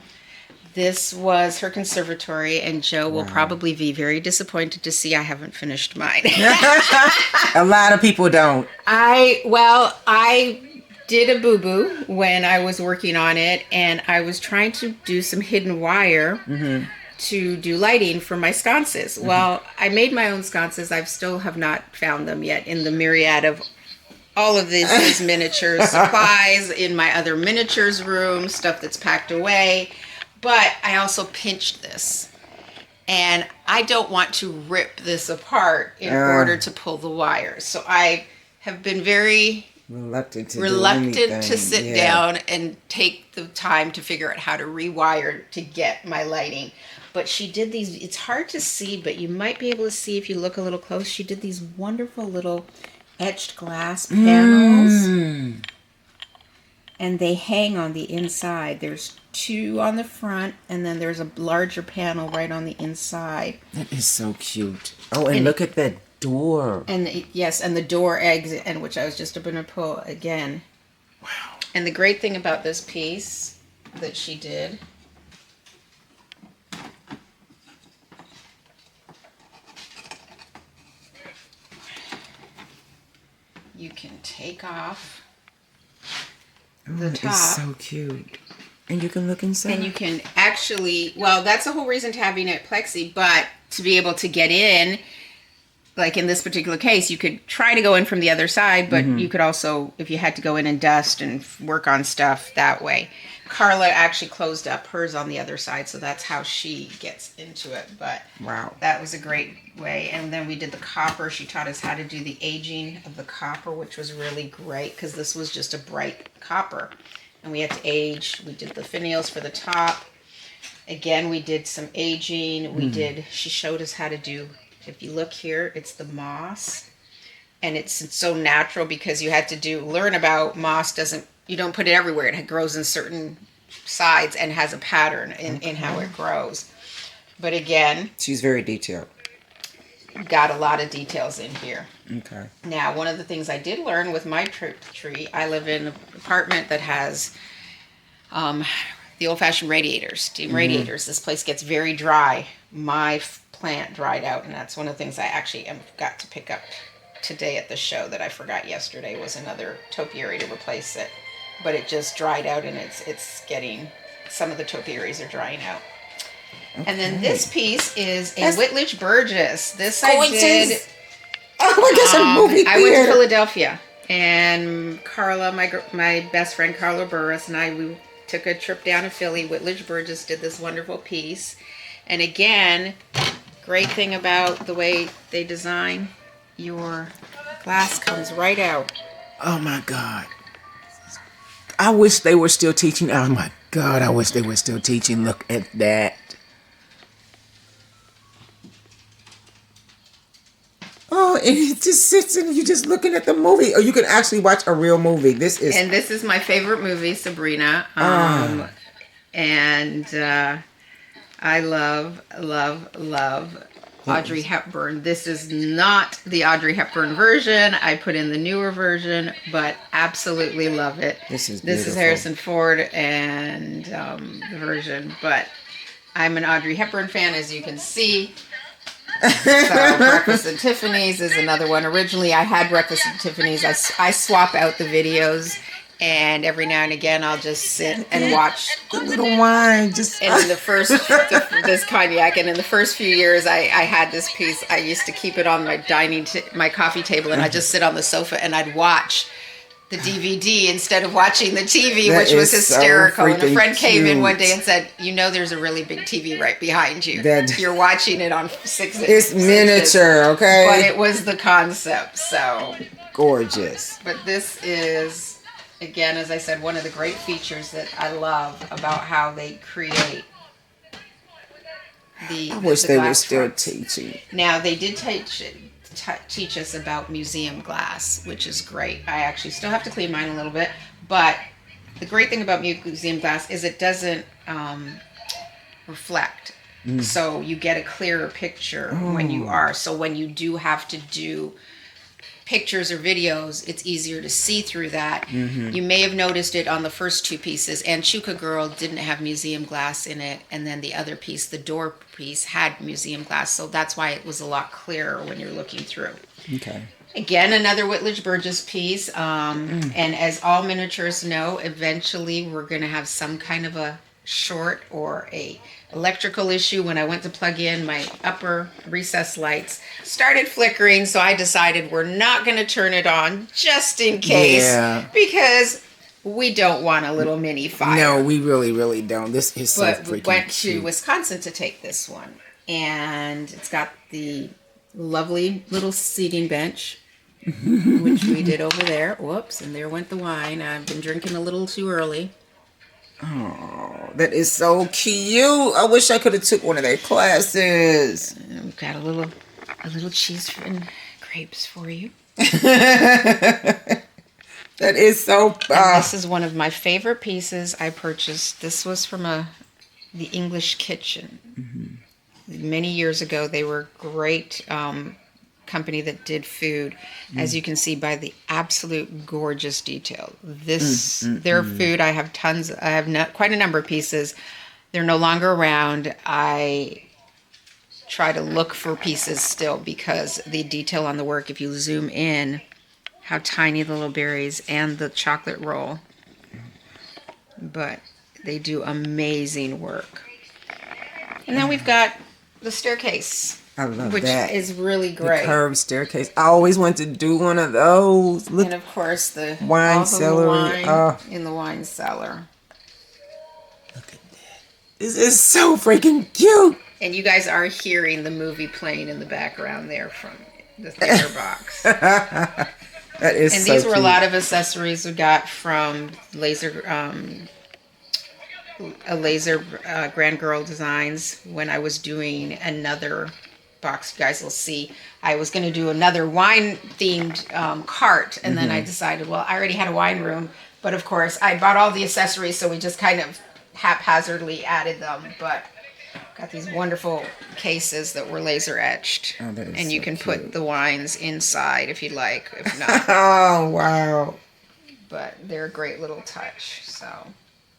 This was her conservatory, and Joe will probably be very disappointed to see I haven't finished mine. A lot of people don't. I did a boo-boo when I was working on it, and I was trying to do some hidden wire to do lighting for my sconces. Well, I made my own sconces. I still have not found them yet in the myriad of all of these miniature supplies in my other miniatures room, stuff that's packed away. But I also pinched this, and I don't want to rip this apart in order to pull the wires. So I have been very reluctant to sit down and take the time to figure out how to rewire to get my lighting. But she did these, it's hard to see, but you might be able to see if you look a little close. She did these wonderful little etched glass panels. And they hang on the inside. There's two on the front, and then there's a larger panel right on the inside. That is so cute. Oh, and look at that door. And and the door exit, and which I was just going to pull again. Wow. And the great thing about this piece that she did, you can take off the top. It's so cute. And you can look inside. And you can actually, well, that's the whole reason to having it plexi, but to be able to get in, like in this particular case, you could try to go in from the other side, but you could also, if you had to go in and dust and work on stuff that way. Carla actually closed up hers on the other side, so that's how she gets into it. But Wow. that was a great way. And then we did the copper. She taught us how to do the aging of the copper, which was really great because this was just a bright copper. And we had to age. We did the finials for the top. Again, we did some aging. She showed us how to do, if you look here, it's the moss. And it's so natural because you had to learn about moss you don't put it everywhere. It grows in certain sides and has a pattern in how it grows. But again, she's very detailed. Got a lot of details in here. Okay. Now, one of the things I did learn with my tree, I live in an apartment that has the old-fashioned radiators, steam radiators. This place gets very dry. My plant dried out, and that's one of the things I actually got to pick up today at the show that I forgot yesterday was another topiary to replace it. But it just dried out, and it's getting, some of the topiaries are drying out. Okay. And then this piece is a Whitledge Burgess. This I did. Oh my gosh, a movie I went to Philadelphia, and Carla, my best friend Carla Burris, and we took a trip down to Philly. Whitledge Burgess did this wonderful piece. And again, great thing about the way they design, your glass comes right out. Oh my God. I wish they were still teaching. Oh my God, I wish they were still teaching. Look at that. Oh, and it just sits and you're just looking at the movie. Or you can actually watch a real movie. This is my favorite movie, Sabrina. And I love Audrey Hepburn. This is not the Audrey Hepburn version. I put in the newer version, but absolutely love it. This is beautiful. This is Harrison Ford and the version, but I'm an Audrey Hepburn fan, as you can see. So Breakfast at Tiffany's is another one. Originally, I had Breakfast at Tiffany's. I swap out the videos. And every now and again, I'll just sit and watch the little wine. And in the first, this cognac, and in the first few years, I had this piece. I used to keep it on my my coffee table, and I'd just sit on the sofa and I'd watch the DVD instead of watching the TV, which was hysterical. And a friend came in one day and said, there's a really big TV right behind you. You're watching it on 6 inches. It's miniature, okay? But it was the concept, so. Gorgeous. But this is... Again, as I said, one of the great features that I love about how they create I wish they were still teaching. Now, they did teach us about museum glass, which is great. I actually still have to clean mine a little bit, but the great thing about museum glass is it doesn't reflect. So you get a clearer picture when you are. So when you do have to do pictures or videos, it's easier to see through that. You may have noticed it on the first two pieces. Anchuka Girl didn't have museum glass in it, and then the other piece, the door piece, had museum glass, so that's why it was a lot clearer when you're looking through. Okay. Again, another Whitledge Burgess piece, and as all miniatures know, eventually we're going to have some kind of a short or a electrical issue. When I went to plug in, my upper recess lights started flickering, so I decided we're not going to turn it on just in case, because we don't want a little mini fire. No, we really, really don't. This is so freaking cute. But we went to Wisconsin to take this one, and it's got the lovely little seating bench, which we did over there. Whoops, and there went the wine. I've been drinking a little too early. Oh, that is so cute. I wish I could have took one of their classes. We've got a little cheese and grapes for you. That is so... this is one of my favorite pieces I purchased. This was from the English Kitchen. Many years ago, they were great company that did food, as you can see by the absolute gorgeous detail. Their food, I have tons. I have quite a number of pieces. They're no longer around. I try to look for pieces still because the detail on the work, if you zoom in, how tiny the little berries and the chocolate roll. But they do amazing work. And then we've got the staircase. I love which that. Is really great. The curved staircase. I always wanted to do one of those. Look, and of course the wine cellar in the wine cellar. This is so freaking cute. And you guys are hearing the movie playing in the background there from the theater box. That is And so these were a cute. lot of accessories we got from laser Grand Girl Designs when I was doing another box. You guys will see. I was going to do another wine themed cart, and then I decided, well, I already had a wine room, but of course I bought all the accessories, so we just kind of haphazardly added them. But got these wonderful cases that were laser etched, Oh, that is and you so can cute. put the wines inside if you'd like. If not, Oh, wow. but they're a great little touch. So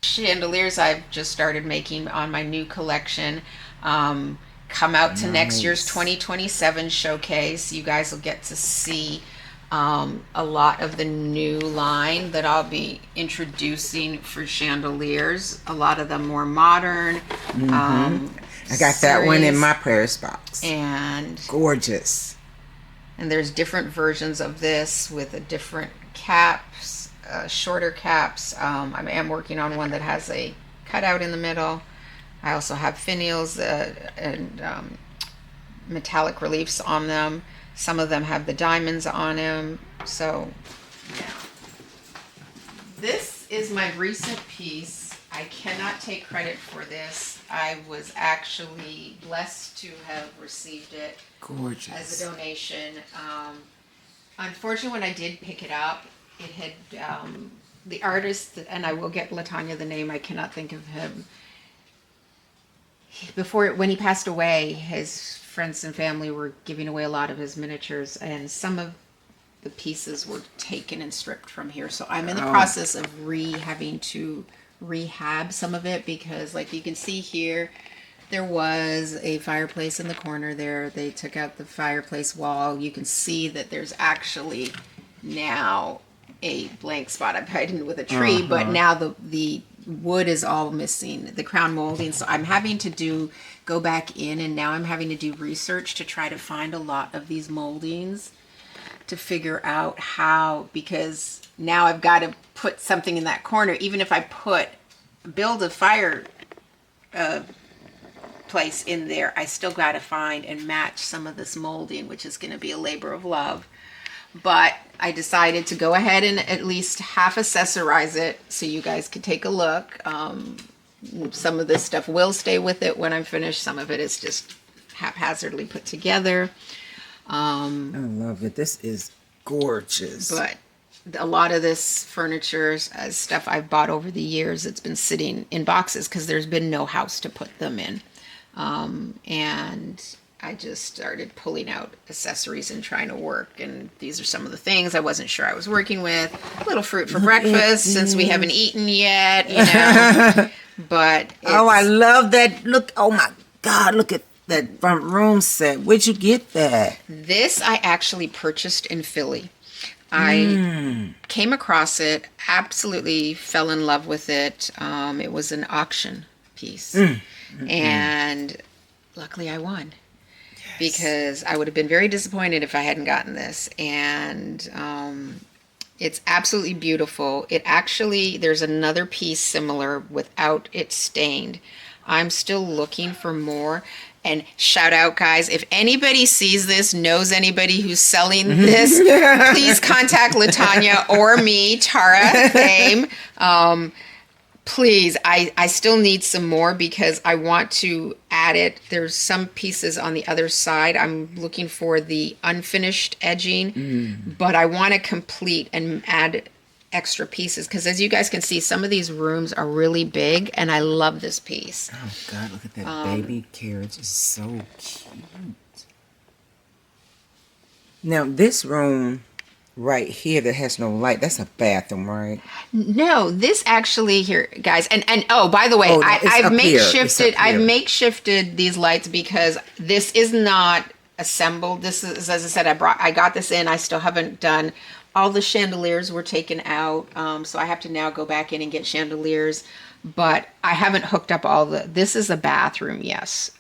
chandeliers I've just started making on my new collection. Come out to next year's 2027 showcase. You guys will get to see a lot of the new line that I'll be introducing for chandeliers. A lot of them more modern. I got that one in series. my Paris box. And Gorgeous. And there's different versions of this with a different caps, shorter caps. I am working on one that has a cutout in the middle. I also have finials and metallic reliefs on them. Some of them have the diamonds on them. So, yeah. This is my recent piece. I cannot take credit for this. I was actually blessed to have received it Gorgeous. as a donation. Unfortunately, when I did pick it up, it had the artist, and I will get Latanya the name. I cannot think of him. When he passed away, his friends and family were giving away a lot of his miniatures, and some of the pieces were taken and stripped from here. So I'm in the process of having to rehab some of it, because like you can see here, there was a fireplace in the corner there. They took out the fireplace wall. You can see that there's actually now a blank spot. I put it with a tree, but now the wood is all missing, the crown molding. So I'm having to go back in, and now I'm having to do research to try to find a lot of these moldings to figure out how, because now I've got to put something in that corner. Even if I build a fire place in there, I still got to find and match some of this molding, which is going to be a labor of love. But I decided to go ahead and at least half accessorize it so you guys could take a look. Some of this stuff will stay with it when I'm finished. Some of it is just haphazardly put together. I love it. This is gorgeous. But a lot of this furniture is stuff I've bought over the years. It's been sitting in boxes because there's been no house to put them in. And I just started pulling out accessories and trying to work. And these are some of the things I wasn't sure I was working with. A little fruit for breakfast since we haven't eaten yet, you know. But oh, I love that. Look, oh my God, look at that front room set. Where'd you get that? This I actually purchased in Philly. I came across it, absolutely fell in love with it. It was an auction piece. And luckily I won. Because I would have been very disappointed if I hadn't gotten this. And it's absolutely beautiful. It actually, there's another piece similar without it stained. I'm still looking for more. And shout out, guys, if anybody sees this, knows anybody who's selling this, please contact Latanya or me, Tara Fame. Please, I still need some more because I want to add it. There's some pieces on the other side. I'm looking for the unfinished edging, but I want to complete and add extra pieces because as you guys can see, some of these rooms are really big and I love this piece. Oh God, look at that baby carriage. It's so cute. Now this room right here that has no light, that's a bathroom, right? No, this actually here, guys, and oh, by the way, I've makeshifted these lights because this is not assembled. This is, as I said, I got this in. I still haven't done. All the chandeliers were taken out, so I have to now go back in and get chandeliers. But I haven't hooked up all this is a bathroom, yes.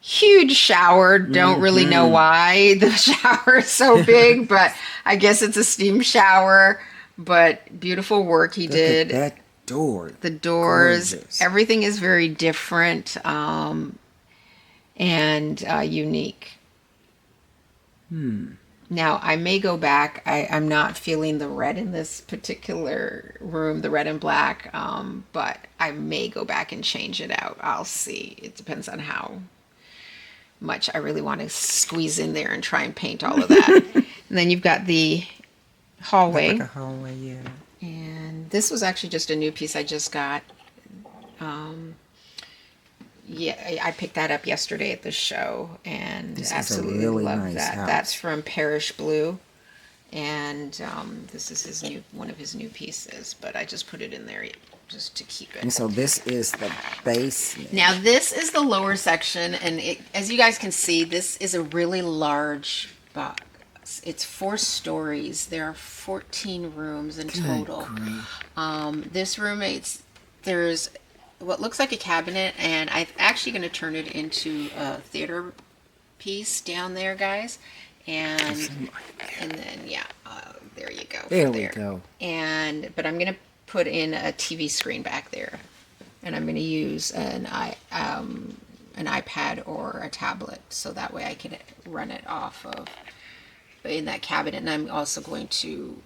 Huge shower. Don't really know why the shower is so big, but I guess it's a steam shower. But beautiful work he did. Look at that door. The doors, Gorgeous. everything is very different and unique. Now, I may go back. I'm not feeling the red in this particular room, the red and black, but I may go back and change it out. I'll see. It depends on how much I really want to squeeze in there and try and paint all of that. And then you've got the hallway. Like a hallway, yeah. And this was actually just a new piece I just got. Yeah, I picked that up yesterday at the show and This is a absolutely really love nice that. house. That's from Parish Blue, and this is his one of his new pieces. But I just put it in there just to keep it. And so this is the base. Now this is the lower section, and as you guys can see, this is a really large box. It's 4 stories. There are 14 rooms in total. This room, there's what looks like a cabinet, and I'm actually going to turn it into a theater piece down there, guys. And then there you go. There we go. But I'm going to put in a TV screen back there, and I'm going to use an iPad or a tablet, so that way I can run it off of in that cabinet. And I'm also going to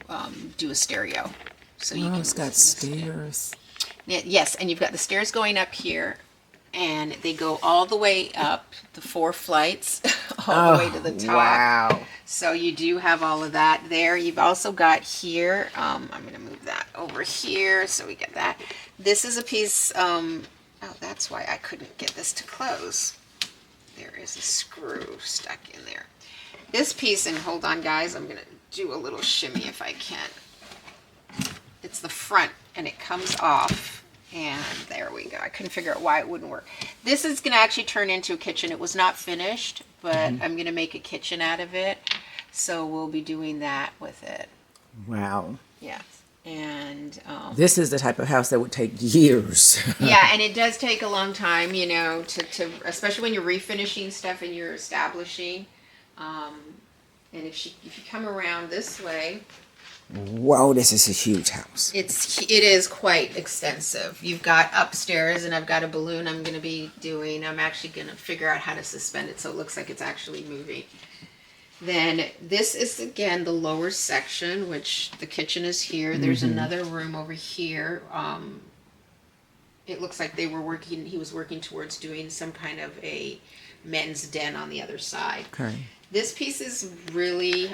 do a stereo, so you can. It's got stairs. Yes, and you've got the stairs going up here, and they go all the way up the 4 flights, all the way to the top. Wow. So you do have all of that there. You've also got here, I'm going to move that over here, so we get that. This is a piece, oh, that's why I couldn't get this to close. There is a screw stuck in there. This piece, and hold on guys, I'm going to do a little shimmy if I can. It's the front, and it comes off. And there we go. I couldn't figure out why it wouldn't work. This is going to actually turn into a kitchen. It was not finished, but I'm going to make a kitchen out of it. So we'll be doing that with it. Wow. Yeah. And this is the type of house that would take years. yeah, and it does take a long time, you know, to especially when you're refinishing stuff and you're establishing. And if you come around this way, Whoa, this is a huge house. it is quite extensive. You've got upstairs, and I've got a balloon I'm going to be doing. I'm actually going to figure out how to suspend it so it looks like it's actually moving. Then this is again the lower section, which the kitchen is here. There's another room over here. It looks like he was working towards doing some kind of a men's den on the other side. Okay. This piece is really,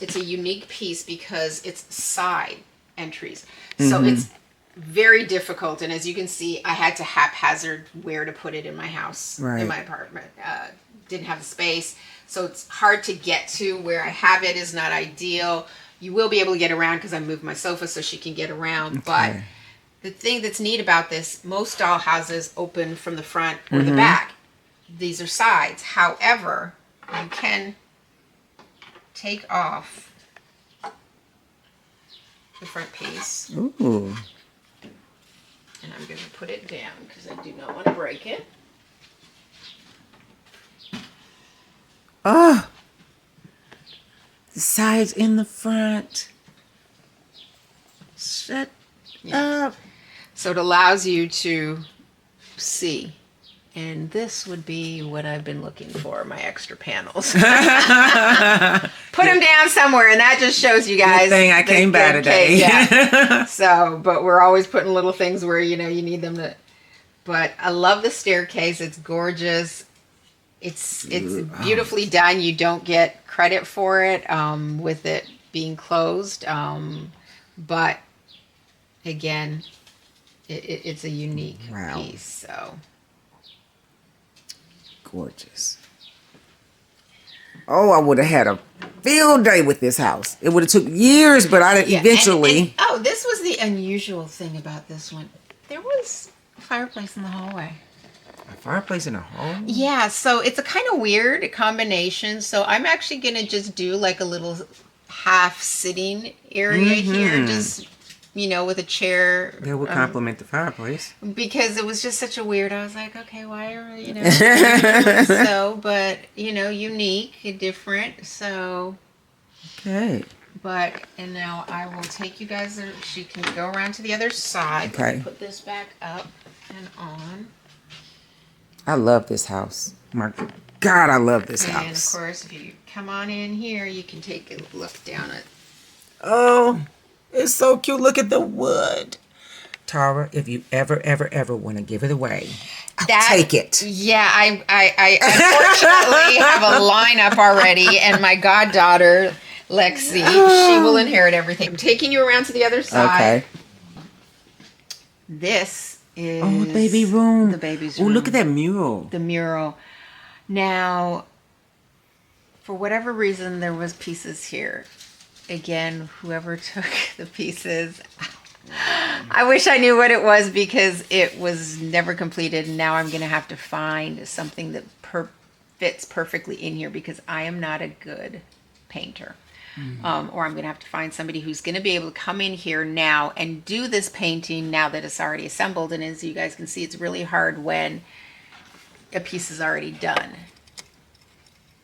it's a unique piece because it's side entries. So it's very difficult. And as you can see, I had to haphazard where to put it in my house, in my apartment. Didn't have the space. So it's hard to get to. Where I have it is not ideal. You will be able to get around because I moved my sofa so she can get around. But the thing that's neat about this, most doll houses open from the front or the back. These are sides. However, you can take off the front piece. Ooh. And I'm going to put it down because I do not want to break it. Oh. The sides in the front. Shut up. So it allows you to see. And this would be what I've been looking for, my extra panels. Put them down somewhere, and that just shows you guys. Good thing I came by today. Yeah. So, but we're always putting little things where, you know, you need them to. But I love the staircase. It's gorgeous. It's beautifully done. You don't get credit for it with it being closed. But again, it's a unique piece. So. Gorgeous. Oh, I would have had a field day with this house. It would have took years, but eventually. And this was the unusual thing about this one. There was a fireplace in the hallway. A fireplace in a home? Yeah, so it's a kind of weird combination. So I'm actually going to just do like a little half sitting area here, just, you know, with a chair. That would complement the fireplace. Because it was just such a weird, I was like, okay, why are, you know, so, but, you know, unique, different, so. Okay. And now I will take you guys, she can go around to the other side. Okay. Let me put this back up and on. I love this house. My God, I love this And of house. course, if you come on in here, you can take a look down at. Oh, it's so cute. Look at the wood. Tara, if you ever want to give it away, take it. Yeah, I unfortunately have a lineup already, and my goddaughter, Lexi, she will inherit everything. I'm taking you around to the other side. Okay. This is the baby room. The baby's Oh, room. look at that mural. The mural. Now, for whatever reason, there was pieces here. Again, whoever took the pieces, I wish I knew what it was because it was never completed. Now I'm going to have to find something that fits perfectly in here because I am not a good painter. Or I'm going to have to find somebody who's going to be able to come in here now and do this painting now that it's already assembled. And as you guys can see, it's really hard when a piece is already done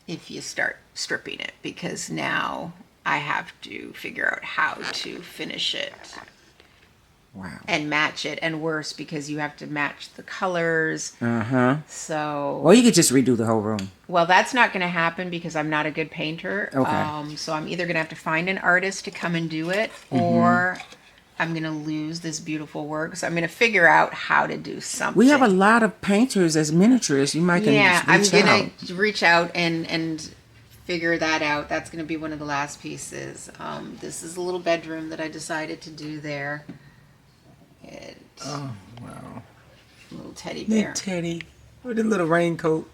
if you start stripping it, because now I have to figure out how to finish it. Wow. And match it, and worse because you have to match the colors. So. Well, you could just redo the whole room. Well, that's not going to happen because I'm not a good painter. Okay. So I'm either going to have to find an artist to come and do it, or I'm going to lose this beautiful work. So I'm going to figure out how to do something. We have a lot of painters as miniaturists. You might can I'm reach going out. to reach out and figure that out. That's going to be one of the last pieces. This is a little bedroom that I decided to do there. Oh, wow. Little teddy bear. Little Teddy with a little raincoat.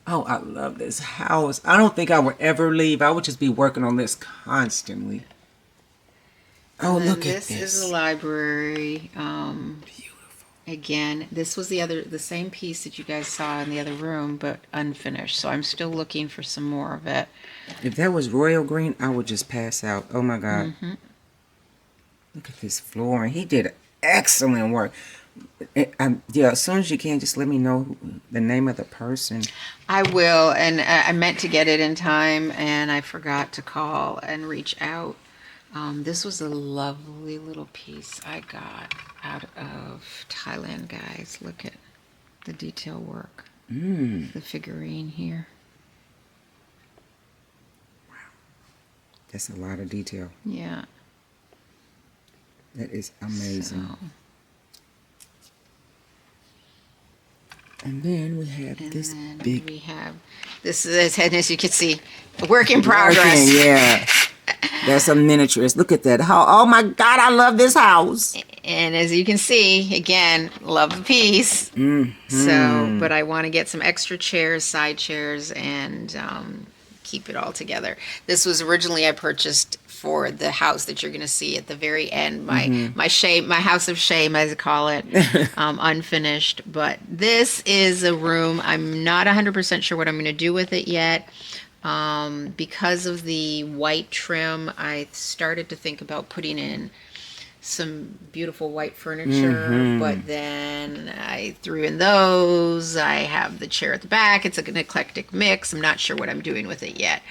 Oh, I love this house. I don't think I would ever leave. I would just be working on this constantly. Oh, look at this. This is the library. Beautiful. Again, this was the same piece that you guys saw in the other room, but unfinished. So I'm still looking for some more of it. If that was royal green, I would just pass out. Oh my God. Look at this floor. He did excellent work. Yeah, as soon as you can, just let me know the name of the person. I will, and I meant to get it in time, and I forgot to call and reach out. This was a lovely little piece I got out of Thailand, guys. Look at the detail work. The figurine here. Wow. That's a lot of detail. Yeah. That is amazing. And then we have this big. We have this is, and as you can see, a work in progress. Yeah. That's a miniaturist. Look at that. Oh my God, I love this house. And as you can see, again, love the piece. So, but I want to get some extra chairs, side chairs, and keep it all together. This was originally I purchased for the house that you're going to see at the very end. My shame, my house of shame, as I call it, unfinished. But this is a room. I'm not 100% sure what I'm going to do with it yet. Because of the white trim, I started to think about putting in some beautiful white furniture, but then I threw in those. I have the chair at the back. It's an eclectic mix. I'm not sure what I'm doing with it yet.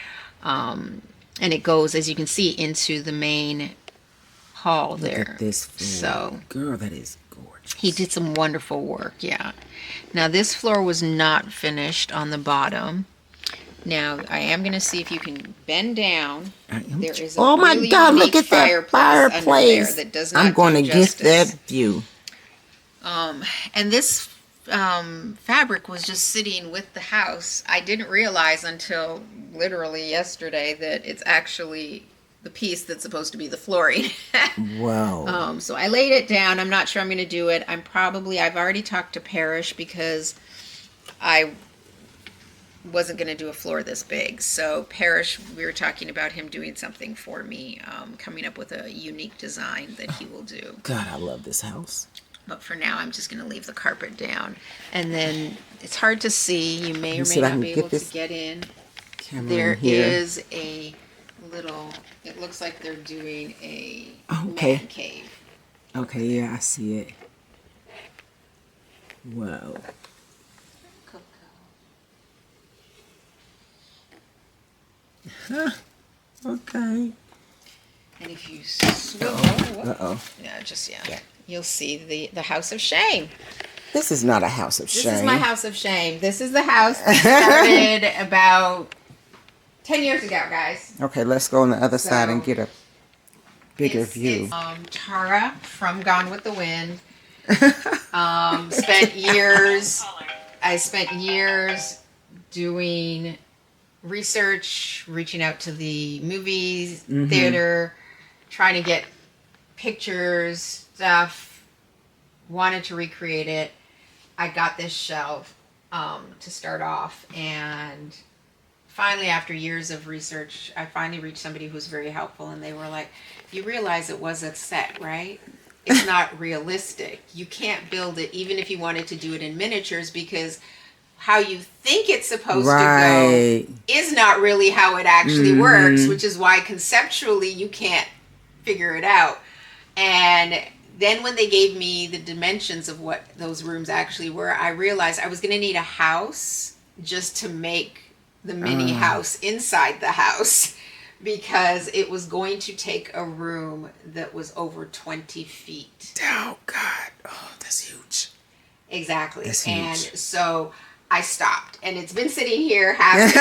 And it goes, as you can see, into the main hall there. Look at this floor. So, girl, that is gorgeous. He did some wonderful work, yeah. Now, this floor was not finished on the bottom. Now, I am going to see if you can bend down. There is a my really God, unique look at that fireplace. That does not I'm going to do get justice. that view. And this fabric was just sitting with the house. I didn't realize until literally yesterday that it's actually the piece that's supposed to be the flooring. Wow. So I laid it down. I'm not sure I'm going to do it. I've already talked to Parrish because I wasn't going to do a floor this big. So Parrish, we were talking about him doing something for me, coming up with a unique design that he will do. God, I love this house. But for now, I'm just going to leave the carpet down. And then it's hard to see. You may or see may if I not can be get able to this get in. camera There in here. is a little, it looks like they're doing a Okay. man cave. Okay, yeah, I see it. Wow. Huh. Okay. And if you swivel, you'll see the house of shame. This is not a house of shame. This is my house of shame. This is the house that started about 10 years ago, guys. Okay, let's go on the other side and get a bigger view. It's, Tara from Gone with the Wind. I spent years doing research, reaching out to the movies, theater, trying to get pictures, stuff, wanted to recreate it. I got this shelf to start off, and finally, after years of research, I finally reached somebody who was very helpful, and they were like, you realize it was a set, right? It's not realistic. You can't build it even if you wanted to do it in miniatures, because how you think it's supposed to go is not really how it actually works, which is why conceptually you can't figure it out. And then when they gave me the dimensions of what those rooms actually were, I realized I was going to need a house just to make the mini house inside the house, because it was going to take a room that was over 20 feet. Oh, God. Oh, that's huge. Exactly. That's huge. And so I stopped, and it's been sitting here half.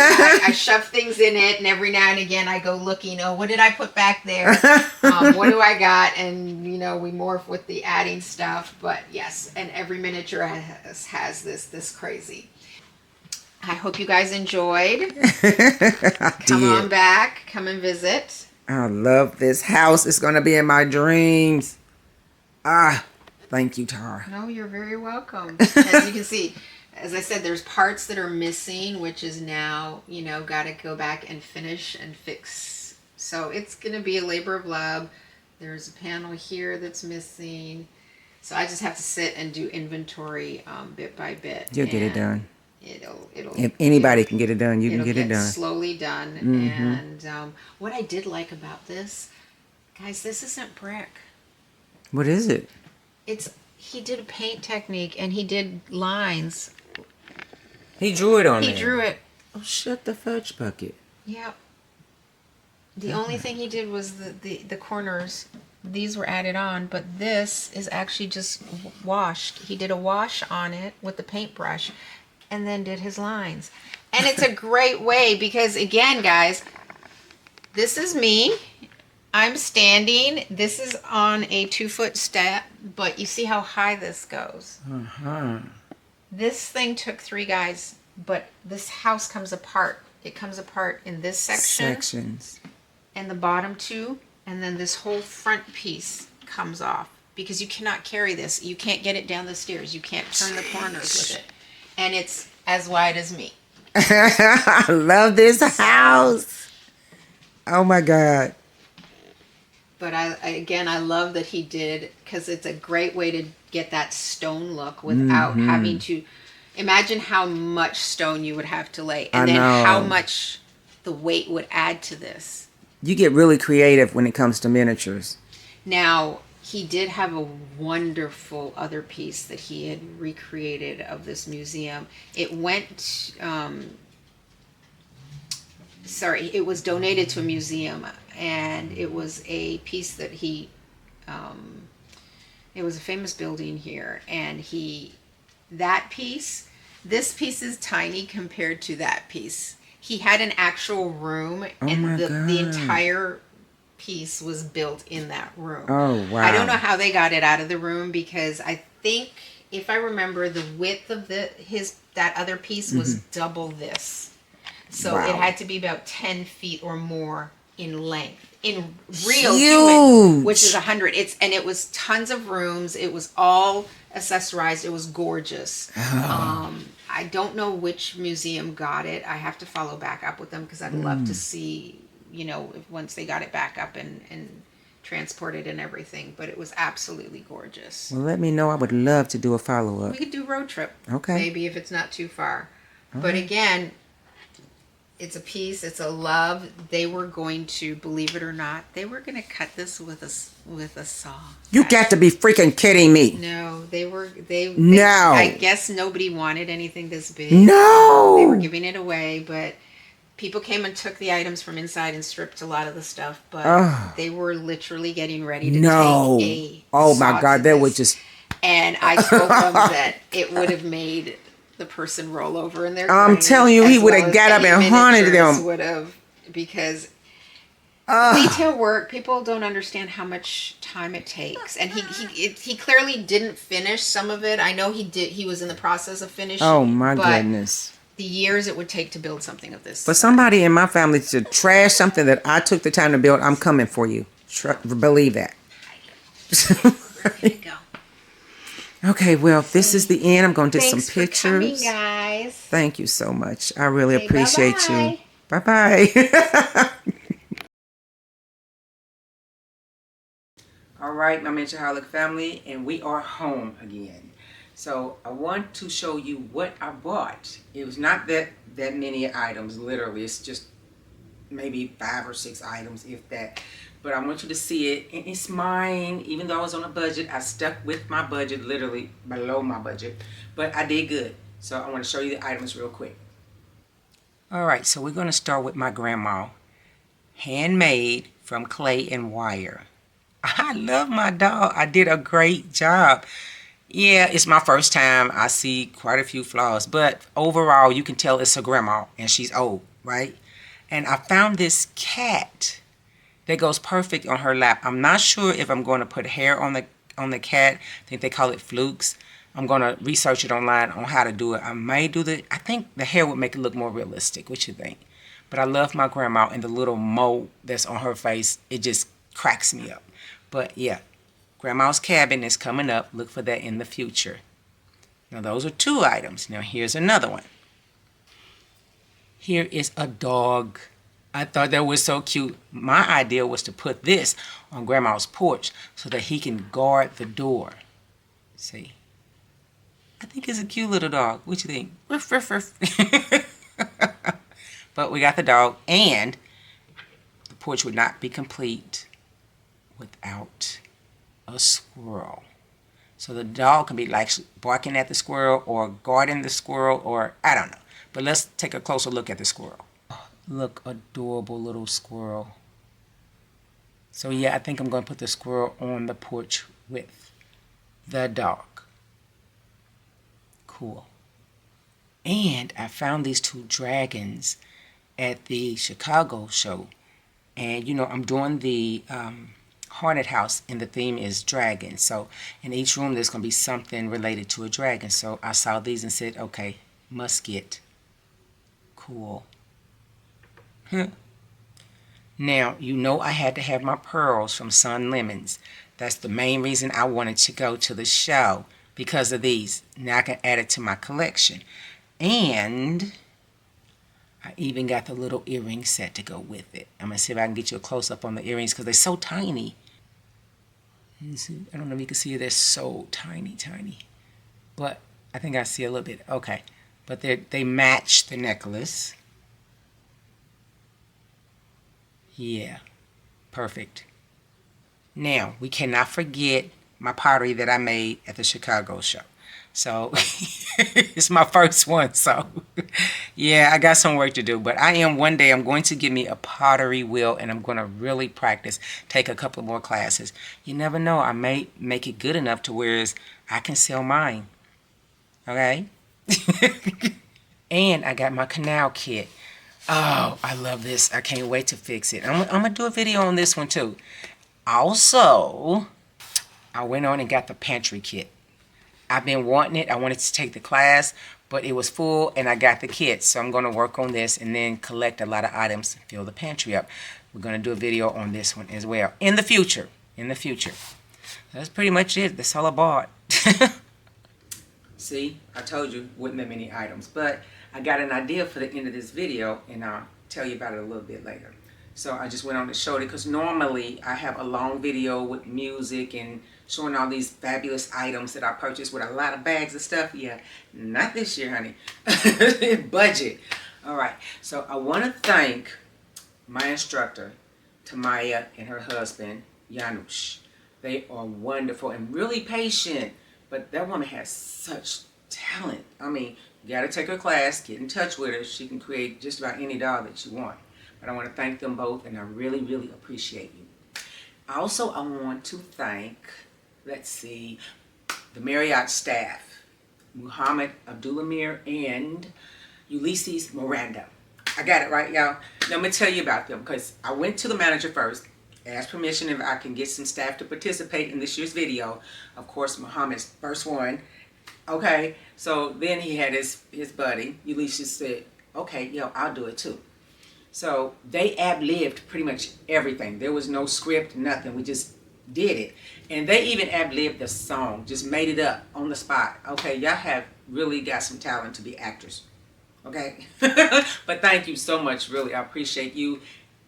I shove things in it, and every now and again I go looking. Oh, what did I put back there? What do I got? And we morph with the adding stuff. But yes, and every miniature has this crazy. I hope you guys enjoyed. Come on back. Come and visit. I love this house. It's going to be in my dreams. Thank you, Tara. No, you're very welcome. As you can see, as I said, there's parts that are missing, which is now, got to go back and finish and fix. So it's going to be a labor of love. There's a panel here that's missing. So I just have to sit and do inventory bit by bit. You'll get it done. It'll. If anybody can get it done, you can get it done. Slowly done. And what I did like about this, guys, this isn't brick. What is it? He did a paint technique, and he did lines. He drew it on there. He drew it. Oh, shut the fudge bucket. Yep. The only thing he did was the corners. These were added on, but this is actually just washed. He did a wash on it with the paintbrush, and then did his lines. And it's a great way, because again, guys, this is me. I'm standing. This is on a 2-foot step, but you see how high this goes. This thing took 3 guys, but this house comes apart. It comes apart in this sections and the bottom 2, and then this whole front piece comes off, because you cannot carry this. You can't get it down the stairs. You can't turn the corners with it. And it's as wide as me. I love this house. Oh my God. But I love that he did, because it's a great way to get that stone look without having to imagine how much stone you would have to lay, and then how much the weight would add to this. You get really creative when it comes to miniatures. Now, he did have a wonderful other piece that he had recreated of this museum. It went, it was donated to a museum, and it was a piece that he, it was a famous building here, and this piece is tiny compared to that piece. He had an actual room, and the entire piece was built in that room. Oh, wow. I don't know how they got it out of the room, because I think, if I remember, the width of that other piece was double this. So it had to be about 10 feet or more in length, in real human, which is 100. It was tons of rooms. It was all accessorized. It was gorgeous. I don't know which museum got it. I have to follow back up with them, because I'd love to see, once they got it back up and transported and everything. But it was absolutely gorgeous. Well, let me know. I would love to do a follow-up. We could do road trip. Okay. Maybe if it's not too far. But again, it's a piece. It's a love. They were going to, believe it or not, they were going to cut this with a saw. You got to be freaking kidding me. No, No. I guess nobody wanted anything this big. No. They were giving it away, but people came and took the items from inside and stripped a lot of the stuff, but Oh. they were literally getting ready to No. take a Oh my saw God, to that this. would just. And I told them that it would have made the person roll over in their I'm grave, telling you, he as would well have as got up any and haunted miniatures them. would have, because Ugh. detail work, people don't understand how much time it takes, and he clearly didn't finish some of it. I know he did. He was in the process of finishing. Oh my but goodness. the years it would take to build something of this. For somebody in my family to trash something that I took the time to build, I'm coming for you. Believe that. There you go. Okay, well, this is the end. I'm going to do some Thanks for coming, pictures. guys. Thank you so much. I really Okay, appreciate bye-bye. you. Bye-bye. All right, my Mentorholic family, and we are home again. So I want to show you what I bought. It was not that many items, literally. It's just maybe 5 or 6 items, if that. But I want you to see it, and it's mine. Even though I was on a budget, I stuck with my budget, literally below my budget. But I did good. So I want to show you the items real quick. All right, so we're going to start with my grandma. Handmade from clay and wire. I love my dog. I did a great job. Yeah, it's my first time. I see quite a few flaws, but overall, you can tell it's a grandma, and she's old, right? And I found this cat that goes perfect on her lap. I'm not sure if I'm going to put hair on the cat. I think they call it flukes. I'm going to research it online on how to do it. I may do I think the hair would make it look more realistic. What you think? But I love my grandma, and the little mole that's on her face, it just cracks me up. But yeah, Grandma's cabin is coming up. Look for that in the future. Now those are 2 items. Now here's another one. Here is a dog. I thought that was so cute. My idea was to put this on Grandma's porch so that he can guard the door. See? I think it's a cute little dog. What you think? Ruff, ruff, ruff. But we got the dog, and the porch would not be complete without a squirrel. So the dog can be like barking at the squirrel or guarding the squirrel, or I don't know. But let's take a closer look at the squirrel. Look, adorable little squirrel. So yeah, I think I'm going to put the squirrel on the porch with the dog. Cool. And I found these 2 dragons at the Chicago show. And you know, I'm doing the haunted house, and the theme is dragon. So in each room there's going to be something related to a dragon. So I saw these and said, okay, must get. Cool. Now, you know I had to have my pearls from Sun Lemons. That's the main reason I wanted to go to the show, because of these. Now I can add it to my collection. And I even got the little earring set to go with it. I'm going to see if I can get you a close-up on the earrings because they're so tiny. I don't know if you can see it. They're so tiny, tiny. But I think I see a little bit. Okay. But they match the necklace. Yeah. Perfect. Now, we cannot forget my pottery that I made at the Chicago show. So, it's my first one. So, yeah, I got some work to do. But one day I'm going to get me a pottery wheel, and I'm going to really practice, take a couple more classes. You never know. I may make it good enough to where I can sell mine. Okay? And I got my canal kit. Oh, I love this. I can't wait to fix it. I'm going to do a video on this one too. Also, I went on and got the pantry kit. I've been wanting it. I wanted to take the class, but it was full, and I got the kit. So I'm going to work on this and then collect a lot of items and fill the pantry up. We're going to do a video on this one as well in the future. In the future. That's pretty much it. That's all I bought. See, I told you, wasn't that many items. But I got an idea for the end of this video, and I'll tell you about it a little bit later. So I just went on to show it because normally I have a long video with music and showing all these fabulous items that I purchased with a lot of bags of stuff. Yeah, not this year, honey. Budget. All right. So I want to thank my instructor, Tamaya, and her husband, Janusz. They are wonderful and really patient. But that woman has such talent. I mean, You got to take her class, get in touch with her. She can create just about any doll that you want. But I want to thank them both, and I really, really appreciate you. Also, I want to thank, let's see, the Marriott staff, Muhammad Abdulamir and Ulysses Miranda. I got it right, y'all. Now, I'm going to tell you about them because I went to the manager first, asked permission if I can get some staff to participate in this year's video. Of course, Muhammad's first one. Okay, so then he had his buddy, Ulysses, said, okay, yo, I'll do it too. So they ad-libbed pretty much everything. There was no script, nothing. We just did it. And they even ad-libbed the song, just made it up on the spot. Okay, y'all have really got some talent to be actors. Okay? But thank you so much, really. I appreciate you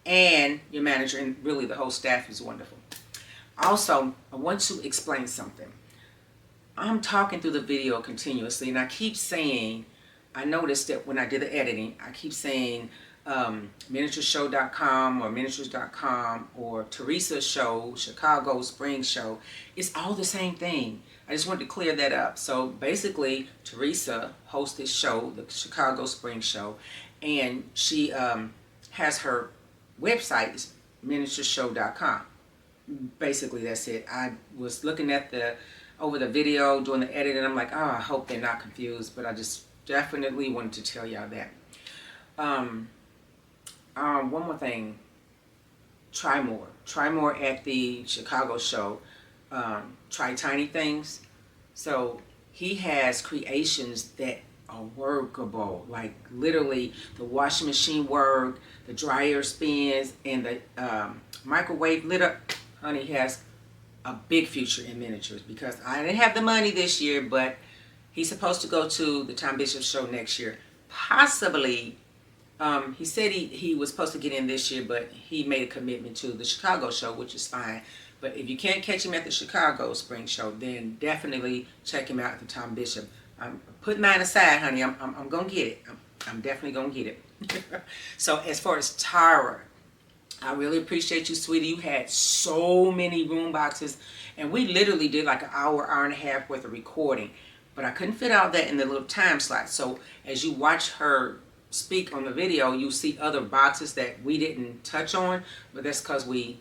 and your manager, and really the whole staff is wonderful. Also, I want to explain something. I'm talking through the video continuously, and I keep saying, I noticed that when I did the editing, I keep saying miniatureshow.com or miniatures.com or Teresa Show, Chicago Spring Show. It's all the same thing. I just wanted to clear that up. So basically, Teresa hosts this show, the Chicago Spring Show, and she has her website, is miniatureshow.com. Basically, that's it. I was looking at over the video, doing the edit, and I'm like, oh, I hope they're not confused, but I just definitely wanted to tell y'all that. One more thing. Try more at the Chicago show. Try Tiny Things. So he has creations that are workable, like literally the washing machine work, the dryer spins, and the microwave lit up. Honey, he has a big future in miniatures because I didn't have the money this year, but he's supposed to go to the Tom Bishop show next year. Possibly, he said he was supposed to get in this year, but he made a commitment to the Chicago show, which is fine. But if you can't catch him at the Chicago Spring Show, then definitely check him out at the Tom Bishop. I'm putting mine aside, honey. I'm going to get it. I'm definitely going to get it. So as far as Tara, I really appreciate you, sweetie. You had so many room boxes, and we literally did like an hour and a half worth of recording. But I couldn't fit all that in the little time slot. So as you watch her speak on the video, you see other boxes that we didn't touch on, but that's because we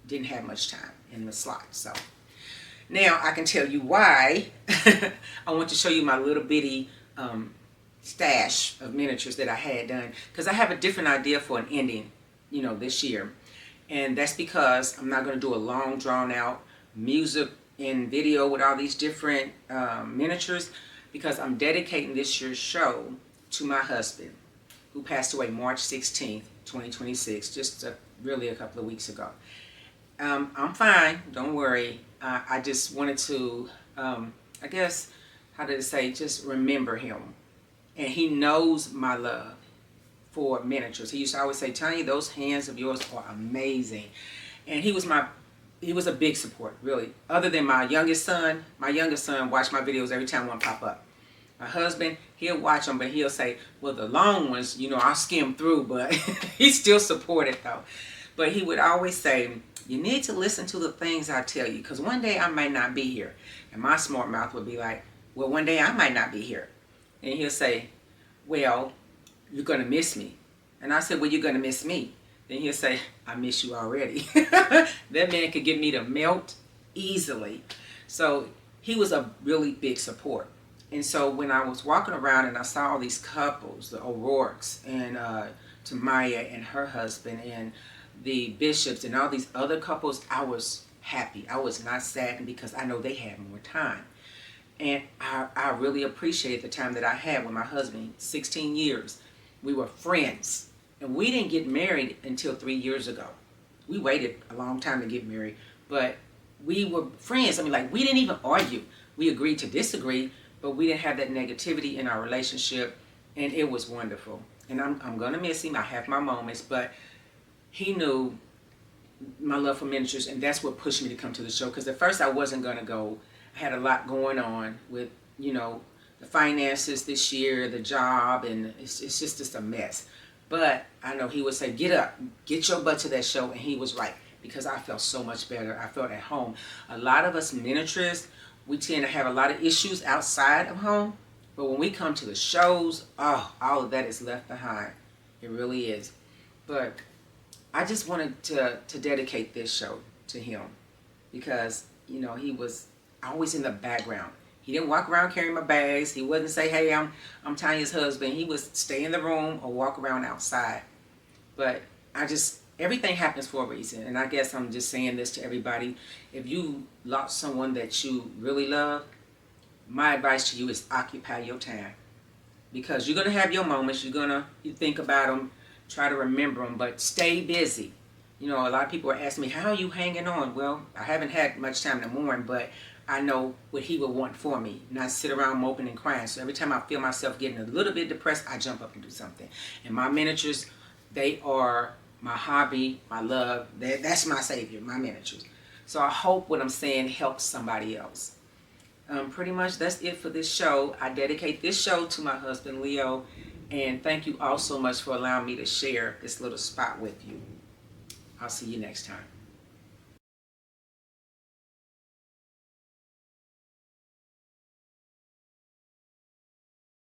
didn't have much time in the slot. So now I can tell you why. I want to show you my little bitty stash of miniatures that I had done, because I have a different idea for an ending, you know, this year. And that's because I'm not going to do a long drawn out music and video with all these different miniatures, because I'm dedicating this year's show to my husband, who passed away March 16th, 2026, just really a couple of weeks ago. I'm fine, don't worry. I just wanted to, I guess, how did it say, just remember him. And he knows my love for miniatures. He used to always say, Tanya, those hands of yours are amazing. And he was a big support, really. Other than my youngest son watched my videos every time one pop up. My husband, he'll watch them, but he'll say, well, the long ones, you know, I'll skim through, but he still supported though. But he would always say, you need to listen to the things I tell you, because one day I might not be here. And my smart mouth would be like, well, one day I might not be here. And he'll say, well, you're going to miss me. And I said, well, you're going to miss me. Then he'll say, I miss you already. That man could get me to melt easily. So he was a really big support. And so when I was walking around and I saw all these couples, the O'Rourke's and Tamaya and her husband and the Bishops and all these other couples, I was happy. I was not saddened because I know they had more time. And I really appreciated the time that I had with my husband, 16 years. We were friends. And we didn't get married until 3 years ago. We waited a long time to get married. But we were friends. I mean, like, we didn't even argue. We agreed to disagree, but we didn't have that negativity in our relationship. And it was wonderful. And I'm going to miss him. I have my moments. But he knew my love for miniatures, and that's what pushed me to come to the show. Because at first I wasn't going to go. I had a lot going on with, you know, the finances this year, the job, and it's just a mess. But I know he would say, get up, get your butt to that show, and he was right, because I felt so much better. I felt at home. A lot of us miniaturists, we tend to have a lot of issues outside of home, But when we come to the shows, oh, all of that is left behind. It really is. But I just wanted to dedicate this show to him because, you know, he was always in the background. He didn't walk around carrying my bags. He wouldn't say, hey, I'm Tanya's husband. He would stay in the room or walk around outside. But everything happens for a reason. And I guess I'm just saying this to everybody. If you lost someone that you really love, my advice to you is occupy your time. Because you're going to have your moments. You think about them, try to remember them, but stay busy. You know, a lot of people are asking me, how are you hanging on? Well, I haven't had much time in the morning, but I know what he would want for me. Not sit around moping and crying. So every time I feel myself getting a little bit depressed, I jump up and do something. And my miniatures, they are my hobby, my love. That's my savior, my miniatures. So I hope what I'm saying helps somebody else. Pretty much that's it for this show. I dedicate this show to my husband, Leo. And thank you all so much for allowing me to share this little spot with you. I'll see you next time.